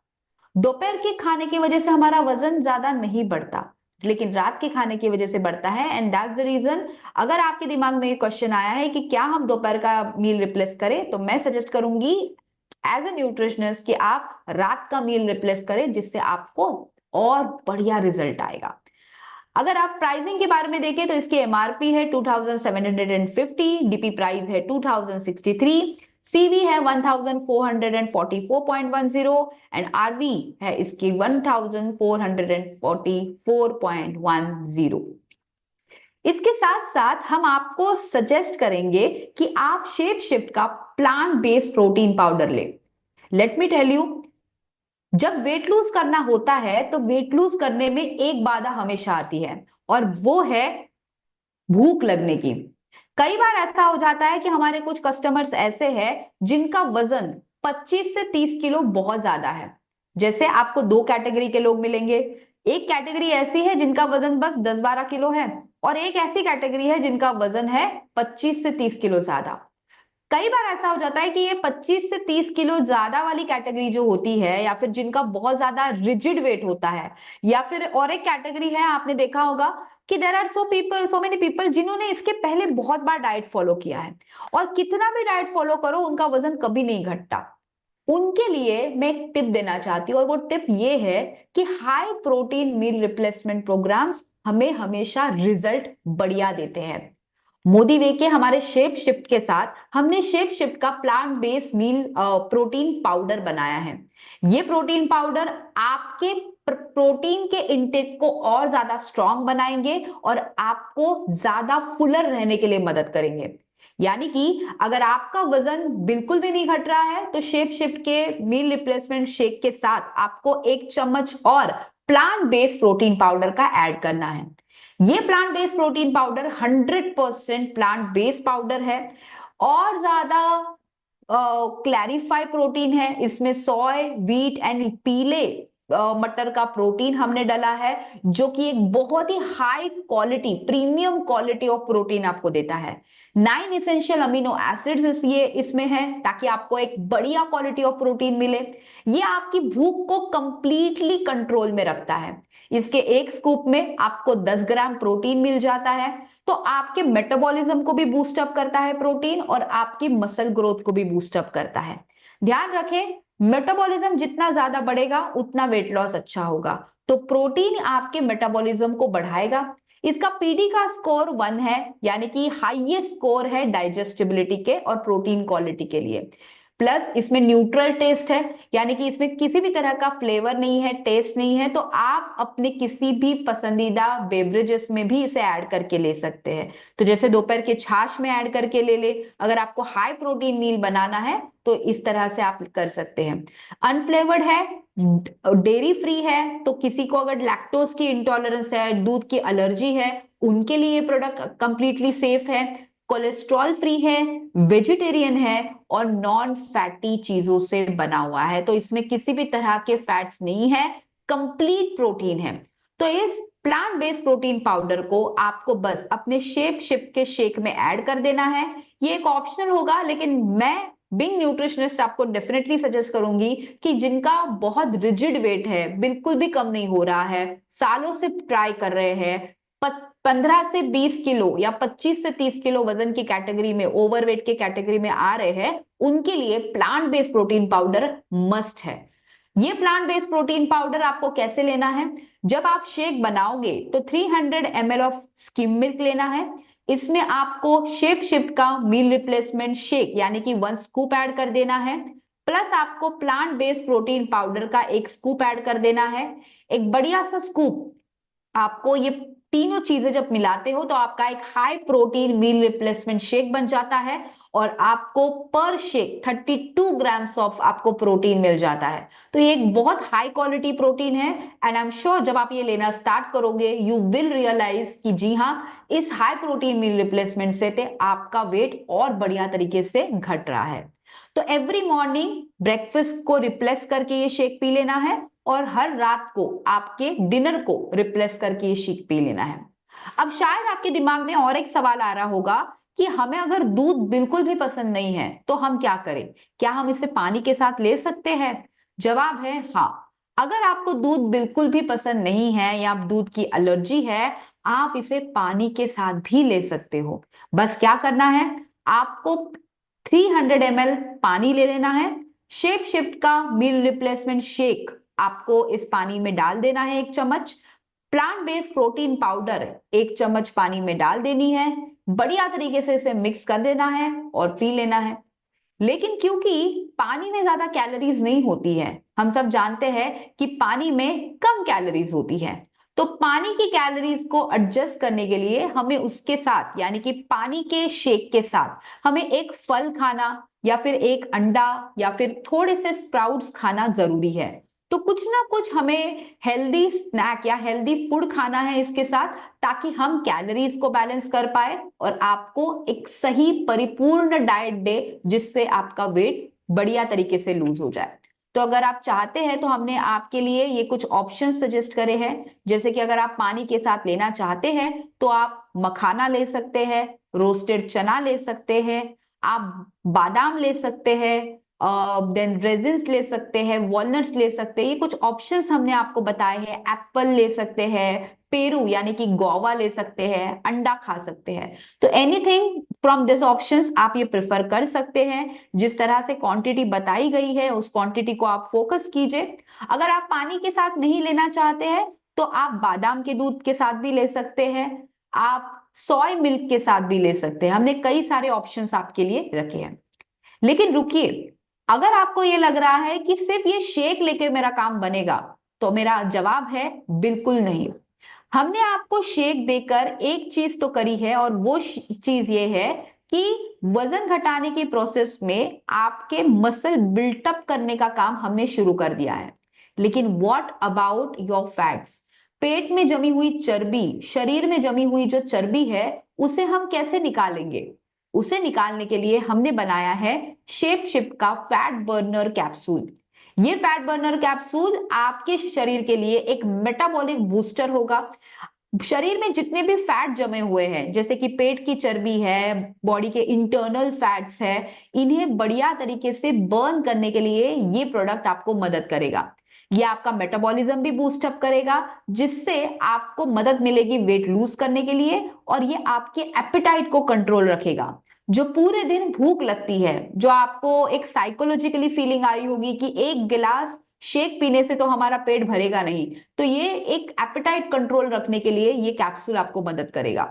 दोपहर के खाने की वजह से हमारा वजन ज्यादा नहीं बढ़ता, लेकिन रात के खाने की वजह से बढ़ता है। एंड दैट्स द रीजन, अगर आपके दिमाग में ये क्वेश्चन आया है कि क्या हम दोपहर का मील रिप्लेस करें, तो मैं सजेस्ट करूंगी एज ए न्यूट्रिशनिस्ट कि आप रात का मील रिप्लेस करें, जिससे आपको और बढ़िया रिजल्ट आएगा। अगर आप प्राइसिंग के बारे में देखें तो इसकी एमआरपी है 2750, डीपी प्राइस है 2063, सीवी है 1444.10 एंड आरवी है इसकी 1444.10। इसके साथ साथ हम आपको सजेस्ट करेंगे कि आप शेप शिफ्ट का प्लांट बेस्ड प्रोटीन पाउडर ले। लेट मी टेल यू, जब वेट लूज करना होता है तो वेट लूज करने में एक बाधा हमेशा आती है, और वो है भूख लगने की। कई बार ऐसा हो जाता है कि हमारे कुछ कस्टमर्स ऐसे हैं जिनका वजन 25 से 30 किलो बहुत ज्यादा है। जैसे आपको 2 कैटेगरी के लोग मिलेंगे। एक कैटेगरी ऐसी है जिनका वजन बस 10-12 किलो है, और एक ऐसी कैटेगरी है जिनका वजन है 25 से 30 किलो ज्यादा। कई बार ऐसा हो जाता है कि ये 25 से 30 किलो ज्यादा वाली कैटेगरी जो होती है, या फिर जिनका बहुत ज्यादा रिजिड वेट होता है, या फिर और एक कैटेगरी है, आपने देखा होगा कि there are so many people जिन्होंने इसके पहले बहुत बार डाइट फॉलो किया है, और कितना भी डाइट फॉलो करो उनका वजन कभी नहीं घटता। उनके लिए मैं एक टिप देना चाहती हूँ, और वो टिप ये है कि high protein meal replacement programs हमें हमेशा रिजल्ट बढ़िया देते हैं। मोदी वे के हमारे शेप शिफ्ट के साथ हमने शेप शिफ्ट का प्लांट बेस्ड मील प्रोटीन पाउडर बनाया है। ये प्रोटीन पाउडर आपके प्रोटीन के इंटेक को और ज्यादा स्ट्रांग बनाएंगे और आपको ज्यादा फुलर रहने के लिए मदद करेंगे। यानी कि अगर आपका वजन बिल्कुल भी नहीं घट रहा है तो शेप शिफ्ट के मील रिप्लेसमेंट शेक के साथ आपको 1 चम्मच और प्लांट बेस्ड प्रोटीन पाउडर का ऐड करना है। ये plant based protein powder 100% plant based powder है और ज्यादा क्लैरिफाई प्रोटीन है। इसमें सोय, व्हीट एंड पीले मटर का प्रोटीन हमने डाला है, जो कि एक बहुत ही high quality, premium quality of protein आपको देता है। 9 इसेंशियल अमीनो एसिड्स ये इसमें है ताकि आपको एक बढ़िया क्वालिटी ऑफ प्रोटीन मिले। ये आपकी भूख को कंप्लीटली कंट्रोल में रखता है। इसके एक स्कूप में आपको 10 ग्राम प्रोटीन मिल जाता है, तो आपके मेटाबॉलिज्म को भी बूस्ट अप करता है प्रोटीन और आपकी मसल ग्रोथ को भी बूस्ट अप करता है। ध्यान रखें, मेटाबॉलिज्म जितना ज्यादा बढ़ेगा उतना वेट लॉस अच्छा होगा, तो प्रोटीन आपके मेटाबॉलिज्म को बढ़ाएगा। इसका पीडी का स्कोर 1 है, यानी कि हाईएस्ट स्कोर है डाइजेस्टिबिलिटी के और प्रोटीन क्वालिटी के लिए। प्लस इसमें न्यूट्रल टेस्ट है, यानी कि इसमें किसी भी तरह का फ्लेवर नहीं है, टेस्ट नहीं है, तो आप अपने किसी भी पसंदीदा बेवरेजेस में भी इसे ऐड करके ले सकते हैं। तो जैसे दोपहर के छाछ में ऐड करके ले ले, अगर आपको हाई प्रोटीन मील बनाना है तो इस तरह से आप कर सकते हैं। अनफ्लेवर्ड है, डेयरी फ्री है, तो किसी को अगर लैक्टोज की इंटॉलरेंस है, दूध की एलर्जी है, उनके लिए प्रोडक्ट कंप्लीटली सेफ है। कोलेस्ट्रॉल फ्री है, वेजिटेरियन है और नॉन फैटी चीजों से बना हुआ है, तो इसमें किसी भी तरह के फैट्स नहीं है, कंप्लीट प्रोटीन है। तो इस प्लांट बेस्ड प्रोटीन पाउडर को आपको बस अपने शेप शिफ्ट के शेक में ऐड कर देना है। ये एक ऑप्शनल होगा, लेकिन मैं बिंग न्यूट्रिशनिस्ट आपको डेफिनेटली सजेस्ट करूंगी कि जिनका बहुत रिजिड वेट है, बिल्कुल भी कम नहीं हो रहा है, सालों से ट्राई कर रहे हैं, 15 से 20 किलो या 25 से 30 किलो वजन की कैटेगरी में, ओवरवेट के कैटेगरी में आ रहे हैं, उनके लिए plant based protein powder must है। ये प्लांट बेस्ड प्रोटीन पाउडर आपको कैसे लेना है? जब आप शेक बनाओगे तो 300 ml ऑफ स्किम मिल्क लेना है। इसमें आपको शेप शिफ्ट का मील रिप्लेसमेंट शेक यानी कि 1 स्कूप ऐड कर देना है, प्लस आपको प्लांट बेस्ड प्रोटीन पाउडर का 1 स्कूप ऐड कर देना है। एक बढ़िया सा स्कूप, आपको ये तीनों चीजें जब मिलाते हो तो आपका एक high protein meal replacement shake बन जाता है और आपको पर शेक 32 ग्राम्स ऑफ आपको प्रोटीन मिल जाता है। तो ये एक बहुत हाई क्वालिटी प्रोटीन है एंड आई एम श्योर जब आप ये लेना स्टार्ट करोगे यू विल रियलाइज कि जी हाँ, इस हाई प्रोटीन मील रिप्लेसमेंट से आपका वेट और बढ़िया तरीके से घट रहा है। तो एवरी मॉर्निंग ब्रेकफास्ट को रिप्लेस करके ये शेक पी लेना है और हर रात को आपके डिनर को रिप्लेस करके ये शेक पी लेना है। अब शायद आपके दिमाग में और एक सवाल आ रहा होगा कि हमें अगर दूध बिल्कुल भी पसंद नहीं है तो हम क्या करें? क्या हम इसे पानी के साथ ले सकते हैं? जवाब है हाँ। अगर आपको दूध बिल्कुल भी पसंद नहीं है या दूध की एलर्जी है, आप इसे पानी के साथ भी ले सकते हो। बस क्या करना है, आपको 300 ml पानी ले लेना है, शेप शिफ्ट का मील रिप्लेसमेंट शेक आपको इस पानी में डाल देना है 1 चम्मच, प्लांट बेस्ड प्रोटीन पाउडर 1 चम्मच पानी में डाल देनी है, बढ़िया तरीके से इसे मिक्स कर देना है और पी लेना है। लेकिन क्योंकि पानी में ज्यादा कैलोरीज नहीं होती है, हम सब जानते हैं कि पानी में कम कैलोरीज होती है, तो पानी की कैलोरीज को एडजस्ट करने के लिए हमें उसके साथ यानी कि पानी के शेक के साथ हमें एक फल खाना या फिर एक अंडा या फिर थोड़े से स्प्राउट्स खाना जरूरी है। तो कुछ ना कुछ हमें हेल्दी स्नैक या हेल्दी फूड खाना है इसके साथ, ताकि हम कैलोरीज को बैलेंस कर पाए और आपको एक सही परिपूर्ण डाइट दे जिससे आपका वेट बढ़िया तरीके से लूज हो जाए। तो अगर आप चाहते हैं तो हमने आपके लिए ये कुछ ऑप्शंस सजेस्ट करे हैं, जैसे कि अगर आप पानी के साथ लेना चाहते हैं तो आप मखाना ले सकते हैं, रोस्टेड चना ले सकते हैं, आप बादाम ले सकते हैं, देन रेजिन्स ले सकते हैं, वॉलनट्स ले सकते हैं। ये कुछ ऑप्शंस हमने आपको बताए हैं। एप्पल ले सकते हैं, पेरू यानी कि गोवा ले सकते हैं, अंडा खा सकते हैं। तो एनीथिंग फ्रॉम दिस ऑप्शंस आप ये प्रेफर कर सकते हैं। जिस तरह से क्वांटिटी बताई गई है उस क्वांटिटी को आप फोकस कीजिए। अगर आप पानी के साथ नहीं लेना चाहते हैं तो आप बादाम के दूध के साथ भी ले सकते हैं, आप सोय मिल्क के साथ भी ले सकते हैं। हमने कई सारे ऑप्शंस आपके लिए रखे हैं। लेकिन रुकिए, अगर आपको ये लग रहा है कि सिर्फ ये शेक लेके मेरा काम बनेगा, तो मेरा जवाब है बिल्कुल नहीं। हमने आपको शेक देकर एक चीज तो करी है और वो चीज ये है कि वजन घटाने की प्रोसेस में आपके मसल बिल्टअप करने का काम हमने शुरू कर दिया है, लेकिन व्हाट अबाउट योर फैट्स? पेट में जमी हुई चर्बी, शरीर में जमी हुई जो चर्बी है, उसे हम कैसे निकालेंगे? उसे निकालने के लिए हमने बनाया है शेप शिफ्ट का फैट बर्नर कैप्सूल। ये फैट बर्नर कैप्सूल आपके शरीर के लिए एक मेटाबॉलिक बूस्टर होगा। शरीर में जितने भी फैट जमे हुए हैं, जैसे कि पेट की चर्बी है, बॉडी के इंटरनल फैट्स है, इन्हें बढ़िया तरीके से बर्न करने के लिए ये प्रोडक्ट आपको मदद करेगा। ये आपका मेटाबॉलिज्म भी बूस्ट अप करेगा, जिससे आपको मदद मिलेगी वेट लूज करने के लिए, और ये आपके एपेटाइट को कंट्रोल रखेगा। जो पूरे दिन भूख लगती है, जो आपको एक साइकोलॉजिकली फीलिंग आई होगी कि एक गिलास शेक पीने से तो हमारा पेट भरेगा नहीं, तो ये एक एपेटाइट कंट्रोल रखने के लिए ये कैप्सूल आपको मदद करेगा।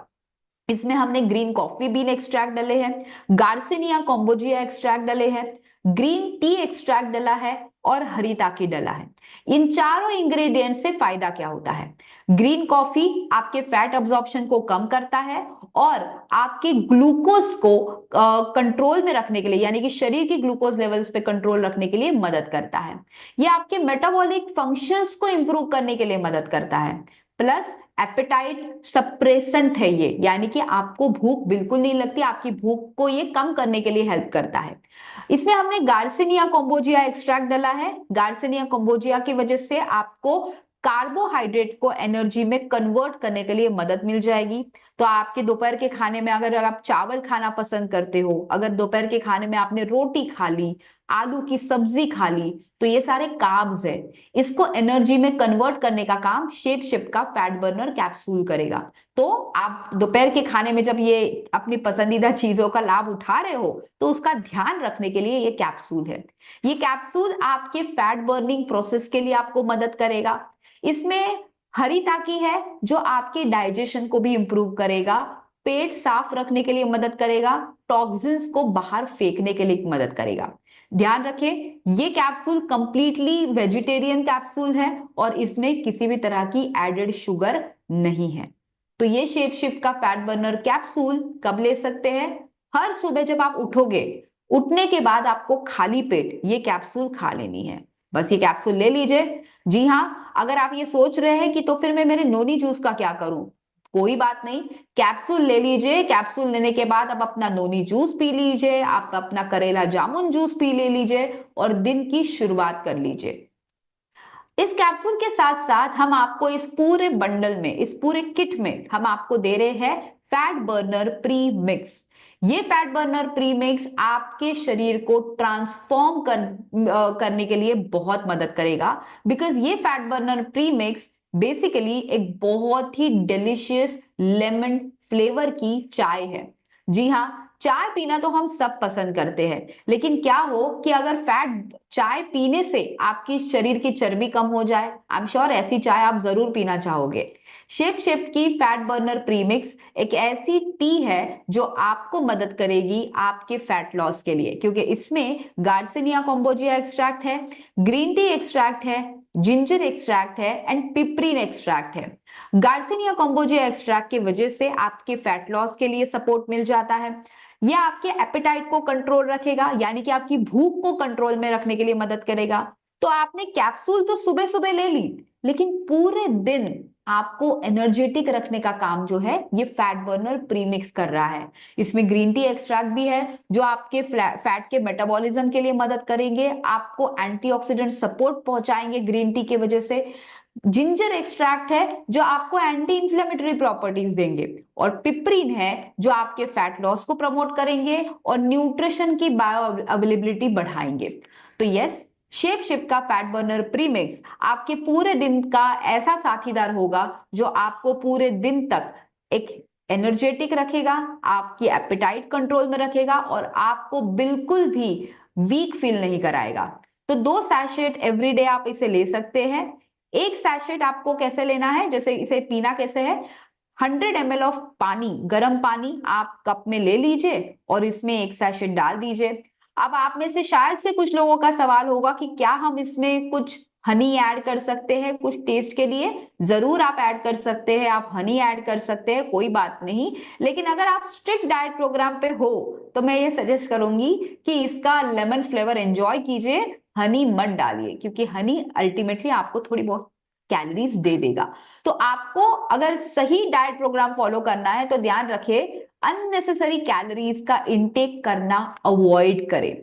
इसमें हमने ग्रीन कॉफी बीन एक्सट्रैक्ट डाले हैं, गार्सिनिया कॉम्बोजिया एक्सट्रैक्ट डाले हैं, ग्रीन टी एक्सट्रैक्ट डाला है और हरिताकी डाला है। इन चारों इंग्रेडिएंट से फायदा क्या होता है? ग्रीन कॉफी आपके फैट अब्जॉर्प्शन को कम करता है और आपके ग्लूकोज को कंट्रोल में रखने के लिए, यानी कि शरीर की ग्लूकोज लेवल्स पे कंट्रोल रखने के लिए मदद करता है। यह आपके मेटाबॉलिक फंक्शंस को इंप्रूव करने के लिए मदद करता है। प्लस एपेटाइट सप्रेसेंट है ये, यानी कि आपको भूख बिल्कुल नहीं लगती, आपकी भूख को ये कम करने के लिए हेल्प करता है। इसमें हमने गार्सिनिया कॉम्बोजिया एक्सट्रैक्ट डाला है। गार्सिनिया कॉम्बोजिया की वजह से आपको कार्बोहाइड्रेट को एनर्जी में कन्वर्ट करने के लिए मदद मिल जाएगी। तो आपके दोपहर के खाने में अगर आप चावल खाना पसंद करते हो, अगर दोपहर के खाने में आपने रोटी खा ली, आलू की सब्जी खा ली, तो ये सारे कार्ब्स है, इसको एनर्जी में कन्वर्ट करने का काम शेप शिफ्ट का फैट बर्नर कैप्सूल करेगा। तो आप दोपहर के खाने में जब ये अपनी पसंदीदा चीजों का लाभ उठा रहे हो, तो उसका ध्यान रखने के लिए ये कैप्सूल है। ये कैप्सूल आपके फैट बर्निंग प्रोसेस के लिए आपको मदद करेगा। इसमें हरिताकी है जो आपके डाइजेशन को भी इंप्रूव करेगा, पेट साफ रखने के लिए मदद करेगा, टॉक्सिन्स को बाहर फेंकने के लिए मदद करेगा। ध्यान रखें, ये कैप्सूल कंप्लीटली वेजिटेरियन कैप्सूल है और इसमें किसी भी तरह की एडेड शुगर नहीं है। तो ये शेप शिफ्ट का फैट बर्नर कैप्सूल कब ले सकते हैं? हर सुबह जब आप उठोगे, उठने के बाद आपको खाली पेट ये कैप्सूल खा लेनी है। बस ये कैप्सूल ले लीजिए। जी हाँ, अगर आप ये सोच रहे हैं कि तो फिर मैं मेरे नोनी जूस का क्या करूं, कोई बात नहीं, कैप्सूल ले लीजिए। कैप्सूल लेने के बाद आप अपना नोनी जूस पी लीजिए, आप अपना करेला जामुन जूस पी ले लीजिए और दिन की शुरुआत कर लीजिए। इस कैप्सूल के साथ साथ हम आपको इस पूरे बंडल में, इस पूरे किट में हम आपको दे रहे हैं फैट बर्नर प्री मिक्स। ये फैट बर्नर प्री मिक्स आपके शरीर को ट्रांसफॉर्म करने के लिए बहुत मदद करेगा, बिकॉज ये fat burner pre mix basically एक बहुत ही डिलिशियस लेमन फ्लेवर की चाय है। जी हाँ, चाय पीना तो हम सब पसंद करते हैं, लेकिन क्या हो कि अगर फैट चाय पीने से आपकी शरीर की चर्बी कम हो जाए, आई एम श्योर ऐसी चाय आप जरूर पीना चाहोगे। शेप शिफ्ट की फैट बर्नर प्रीमिक्स एक ऐसी टी है जो आपको मदद करेगी आपके फैट लॉस के लिए, क्योंकि इसमें गार्सिनिया कॉम्बोजिया एक्सट्रैक्ट है, ग्रीन टी एक्सट्रैक्ट है, जिंजर एक्सट्रैक्ट है एंड पिपरीन एक्सट्रैक्ट है। गार्सिनिया कॉम्बोजिया एक्सट्रैक्ट की वजह से आपके फैट लॉस के लिए सपोर्ट मिल जाता है। यह आपके एपेटाइट को कंट्रोल रखेगा, यानी कि आपकी भूख को कंट्रोल में रखने के लिए मदद करेगा। तो आपने कैप्सूल तो सुबह सुबह ले ली, लेकिन पूरे दिन आपको एनर्जेटिक रखने का काम जो है ये फैट बर्नर प्रीमिक्स कर रहा है। इसमें ग्रीन टी एक्सट्रैक्ट भी है जो आपके फैट के मेटाबॉलिज्म के लिए मदद करेंगे, आपको एंटीऑक्सीडेंट सपोर्ट पहुंचाएंगे ग्रीन टी की वजह से। जिंजर एक्सट्रैक्ट है जो आपको एंटी इंफ्लेमेटरी प्रॉपर्टीज देंगे, और पिपरीन है जो आपके फैट लॉस को प्रमोट करेंगे और न्यूट्रिशन की बायो अवेलेबिलिटी बढ़ाएंगे। तो यस, शेप शिफ्ट का फैट बर्नर प्रीमिक्स आपके पूरे दिन का ऐसा साथीदार होगा जो आपको पूरे दिन तक एक एनर्जेटिक रखेगा, आपकी एपेटाइट कंट्रोल में रखेगा और आपको बिल्कुल भी वीक फील नहीं कराएगा। तो 2 सैशेट एवरीडे आप इसे ले सकते हैं। एक सैशेट आपको कैसे लेना है, जैसे इसे पीना कैसे है, 100 ml ऑफ पानी, गर्म पानी आप कप में ले लीजिए और इसमें एक सैशेट डाल दीजिए। अब आप में से शायद से कुछ लोगों का सवाल होगा कि क्या हम इसमें कुछ हनी ऐड कर सकते हैं कुछ टेस्ट के लिए, जरूर आप ऐड कर सकते हैं, आप हनी ऐड कर सकते हैं, कोई बात नहीं। लेकिन अगर आप स्ट्रिक्ट डाइट प्रोग्राम पे हो तो मैं ये सजेस्ट करूंगी कि इसका लेमन फ्लेवर एंजॉय कीजिए, हनी मत डालिए, क्योंकि हनी अल्टीमेटली आपको थोड़ी बहुत कैलोरीज दे देगा। तो आपको अगर सही डाइट प्रोग्राम फॉलो करना है तो ध्यान रखें, अननेसेसरी कैलोरीज का इंटेक करना अवॉइड करें।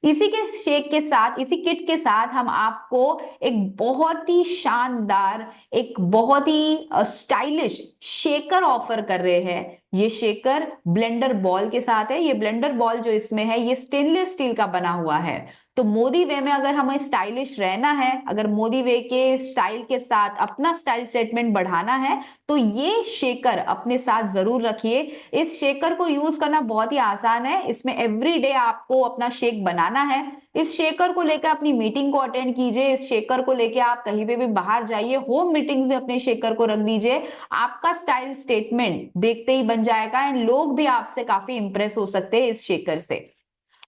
इसी के शेक के साथ, इसी किट के साथ हम आपको एक बहुत ही शानदार, एक बहुत ही स्टाइलिश शेकर ऑफर कर रहे हैं। ये शेकर ब्लेंडर बॉल के साथ है। ये ब्लेंडर बॉल जो इसमें है ये स्टेनलेस स्टील का बना हुआ है। तो मोदी वे में अगर हमें स्टाइलिश रहना है, अगर मोदी वे के स्टाइल के साथ अपना स्टाइल स्टेटमेंट बढ़ाना है, तो ये शेकर अपने साथ जरूर रखिए। इस शेकर को यूज करना बहुत ही आसान है। इसमें एवरीडे आपको अपना शेक बनाना है। इस शेकर को लेकर अपनी मीटिंग को अटेंड कीजिए। इस शेकर को लेकर आप कहीं पे भी बाहर जाइए, होम मीटिंग्स में अपने शेकर को रख दीजिए। आपका स्टाइल स्टेटमेंट देखते ही बन जाएगा एंड लोग भी आपसे काफी इंप्रेस हो सकते हैं इस शेकर से।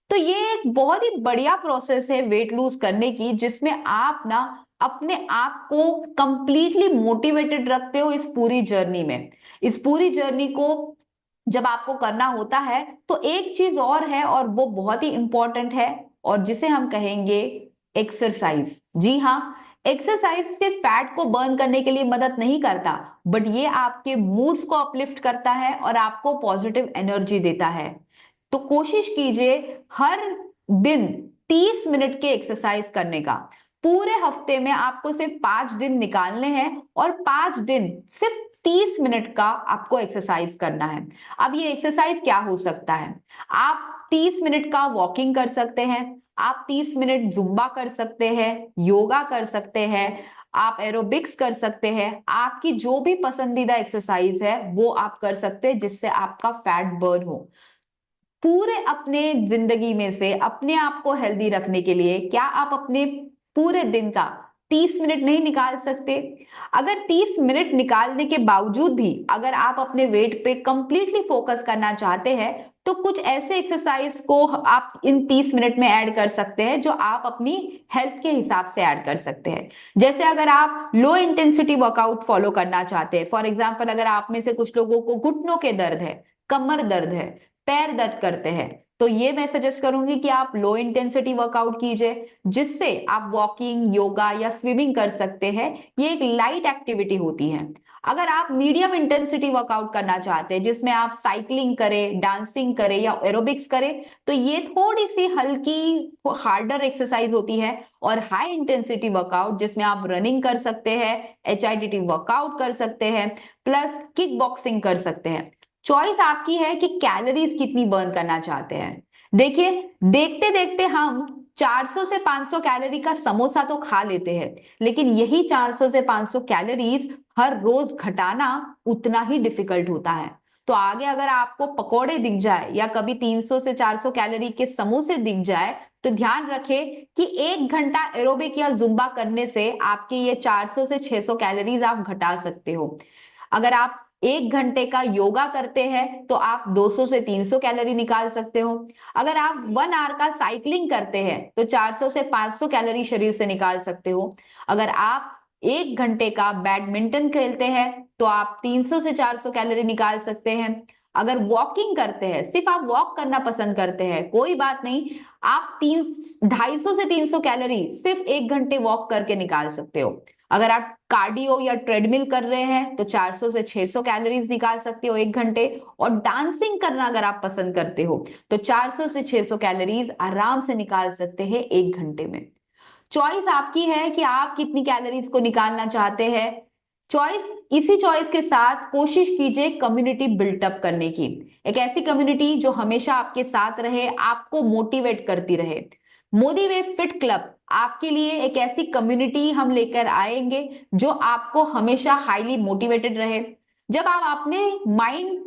तो ये एक बहुत ही बढ़िया प्रोसेस है वेट लूज करने की, जिसमें आप ना अपने आप को कंप्लीटली मोटिवेटेड रखते हो इस पूरी जर्नी में। इस पूरी जर्नी को जब आपको करना होता है तो एक चीज और है, और वो बहुत ही इंपॉर्टेंट है, और जिसे हम कहेंगे एक्सरसाइज। जी हाँ, एक्सरसाइज से फैट को बर्न करने के लिए मदद नहीं करता, बट ये आपके मूड्स को अपलिफ्ट करता है और आपको पॉजिटिव एनर्जी देता है। तो कोशिश कीजिए हर दिन 30 मिनट के एक्सरसाइज करने का। पूरे हफ्ते में आपको सिर्फ 5 दिन निकालने हैं और 5 दिन सिर्फ 30 मिनट का आपको एक्सरसाइज करना है। अब ये एक्सरसाइज क्या हो सकता है? आप 30 मिनट का वॉकिंग कर सकते हैं, आप 30 मिनट जुम्बा कर सकते हैं, योगा कर सकते हैं, आप एरोबिक्स कर सकते हैं। आपकी जो भी पसंदीदा एक्सरसाइज है वो आप कर सकते हैं जिससे आपका फैट बर्न हो। पूरे अपने जिंदगी में से अपने आप को हेल्दी रखने के लिए क्या आप अपने पूरे दिन का 30 मिनट नहीं निकाल सकते? अगर 30 मिनट निकालने के बावजूद भी अगर आप अपने वेट पे कंप्लीटली फोकस करना चाहते हैं तो कुछ ऐसे एक्सरसाइज को आप इन 30 मिनट में ऐड कर सकते हैं जो आप अपनी हेल्थ के हिसाब से ऐड कर सकते हैं। जैसे अगर आप लो इंटेंसिटी वर्कआउट फॉलो करना चाहते हैं, फॉर एग्जाम्पल अगर आप में से कुछ लोगों को घुटनों के दर्द है, कमर दर्द है, पैर दर्द करते हैं, तो ये मैं सजेस्ट करूंगी कि आप लो इंटेंसिटी वर्कआउट कीजिए, जिससे आप वॉकिंग, योगा या स्विमिंग कर सकते हैं। ये एक लाइट एक्टिविटी होती है। अगर आप मीडियम इंटेंसिटी वर्कआउट करना चाहते हैं जिसमें आप साइकिलिंग करें, डांसिंग करें या एरोबिक्स करें, तो ये थोड़ी सी हल्की हार्डर एक्सरसाइज होती है। और हाई इंटेंसिटी वर्कआउट जिसमें आप रनिंग कर सकते हैं, HIIT वर्कआउट कर सकते हैं, प्लस किक बॉक्सिंग कर सकते हैं। चॉइस आपकी है कि कैलोरीज कितनी बर्न करना चाहते हैं। देखिए, देखते देखते हम 400 से 500 कैलोरी का समोसा तो खा लेते हैं, लेकिन यही 400 से 500 कैलोरीज हर रोज घटाना उतना ही डिफिकल्ट होता है। तो आगे अगर आपको पकोड़े दिख जाए या कभी 300 से 400 कैलोरी के समोसे दिख जाए तो ध्यान रखें कि 1 घंटा एरोबिक या जुम्बा करने से आपके ये 400 से 600 कैलोरीज आप घटा सकते हो। अगर आप 1 घंटे का योगा करते हैं तो आप 200 से 300 कैलोरी निकाल सकते हो। अगर आप 1 आवर का साइकिलिंग करते हैं तो 400 से 500 कैलोरी शरीर से निकाल सकते हो। अगर आप 1 घंटे का बैडमिंटन खेलते हैं तो आप 300 से 400 कैलोरी निकाल सकते हैं। अगर वॉकिंग करते हैं, सिर्फ आप वॉक करना पसंद करते हैं, कोई बात नहीं, आप 250 से 300 कैलोरी सिर्फ 1 घंटे वॉक करके निकाल सकते हो। अगर आप कार्डियो या ट्रेडमिल कर रहे हैं तो 400 से 600 कैलोरीज निकाल सकते हो 1 घंटे। और डांसिंग करना अगर आप पसंद करते हो तो 400 से 600 कैलोरीज आराम से निकाल सकते हैं 1 घंटे में। चॉइस आपकी है कि आप कितनी कैलोरीज को निकालना चाहते हैं। इसी चॉइस के साथ कोशिश कीजिए कम्युनिटी बिल्टअप करने की, एक ऐसी कम्युनिटी जो हमेशा आपके साथ रहे, आपको मोटिवेट करती रहे। मोदी वे फिट क्लब आपके लिए एक ऐसी कम्युनिटी हम लेकर आएंगे जो आपको हमेशा हाईली मोटिवेटेड रहे। जब आप अपने माइंड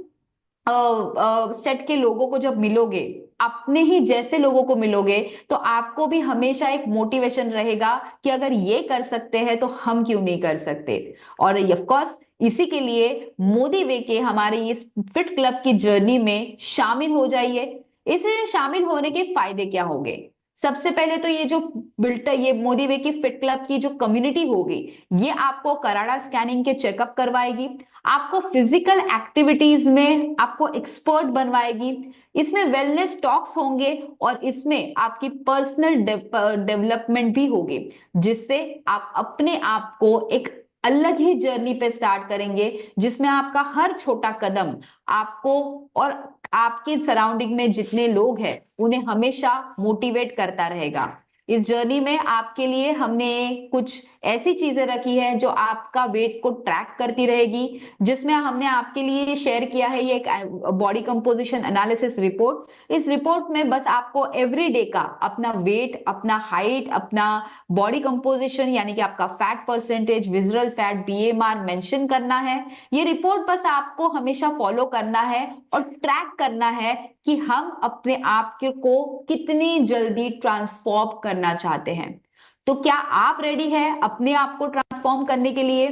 सेट के लोगों को जब मिलोगे, अपने ही जैसे लोगों को मिलोगे, तो आपको भी हमेशा एक मोटिवेशन रहेगा कि अगर ये कर सकते हैं तो हम क्यों नहीं कर सकते। और ऑफ कोर्स इसी के लिए मोदी वे के हमारे इस फिट क्लब की जर्नी में शामिल हो जाइए। इसमें शामिल होने के फायदे क्या होंगे? सबसे पहले तो ये जो ये मोदी वे की फिट क्लब की जो कम्युनिटी होगी, ये आपको कराड़ा स्कैनिंग के चेकअप करवाएगी, आपको फिजिकल एक्टिविटीज में आपको एक्सपर्ट बनवाएगी, इसमें वेलनेस टॉक्स होंगे और इसमें आपकी पर्सनल डेवलपमेंट भी होगी, जिससे आप अपने आप को एक अलग ही जर्नी पे स्टार्ट करेंगे, जिसमें आपका हर छोटा कदम आपको और आपके सराउंडिंग में जितने लोग हैं उन्हें हमेशा मोटिवेट करता रहेगा। इस जर्नी में आपके लिए हमने कुछ ऐसी चीजें रखी है जो आपका वेट को ट्रैक करती रहेगी, जिसमें हमने आपके लिए शेयर किया है ये एक बॉडी कंपोजिशन एनालिसिस रिपोर्ट। इस रिपोर्ट में बस आपको एवरी डे का अपना वेट, अपना हाइट, अपना बॉडी कंपोजिशन यानी कि आपका fat percentage, visual fat, BMR mention करना है। ये रिपोर्ट बस आपको हमेशा फॉलो करना है और ट्रैक करना है कि हम अपने आप को कितनी जल्दी ट्रांसफॉर्म करना चाहते हैं। तो क्या आप रेडी हैं अपने आप को ट्रांसफॉर्म करने के लिए?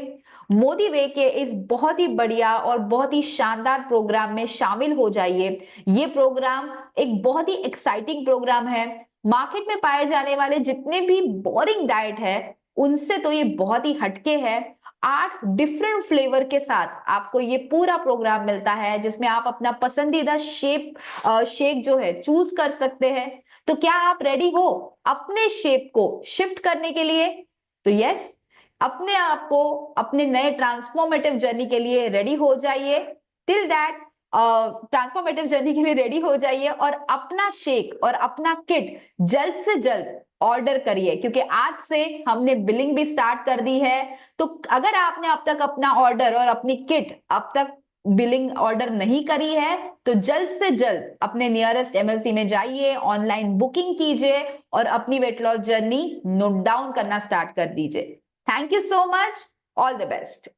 मोदी वे के इस बहुत ही बढ़िया और बहुत ही शानदार प्रोग्राम में शामिल हो जाइए। ये प्रोग्राम एक बहुत ही एक्साइटिंग प्रोग्राम है। मार्केट में पाए जाने वाले जितने भी बोरिंग डाइट है उनसे तो ये बहुत ही हटके है। 8 डिफरेंट फ्लेवर के साथ आपको ये पूरा प्रोग्राम मिलता है, जिसमें आप अपना पसंदीदा शेक जो है चूज कर सकते हैं। तो क्या आप रेडी हो अपने शेप को शिफ्ट करने के लिए? तो यस, अपने आप को अपने नए ट्रांसफॉर्मेटिव जर्नी के लिए रेडी हो जाइए। टिल दैट ट्रांसफॉर्मेटिव जर्नी के लिए रेडी हो जाइए और अपना शेक और अपना किट जल्द से जल्द ऑर्डर करिए, क्योंकि आज से हमने बिलिंग भी स्टार्ट कर दी है। तो अगर आपने अब तक अपना ऑर्डर और अपनी किट अब तक बिलिंग ऑर्डर नहीं करी है तो जल्द से जल्द अपने नियरेस्ट एमएलसी में जाइए, ऑनलाइन बुकिंग कीजिए और अपनी weight loss journey note down करना स्टार्ट कर दीजिए। Thank you so much, all the best.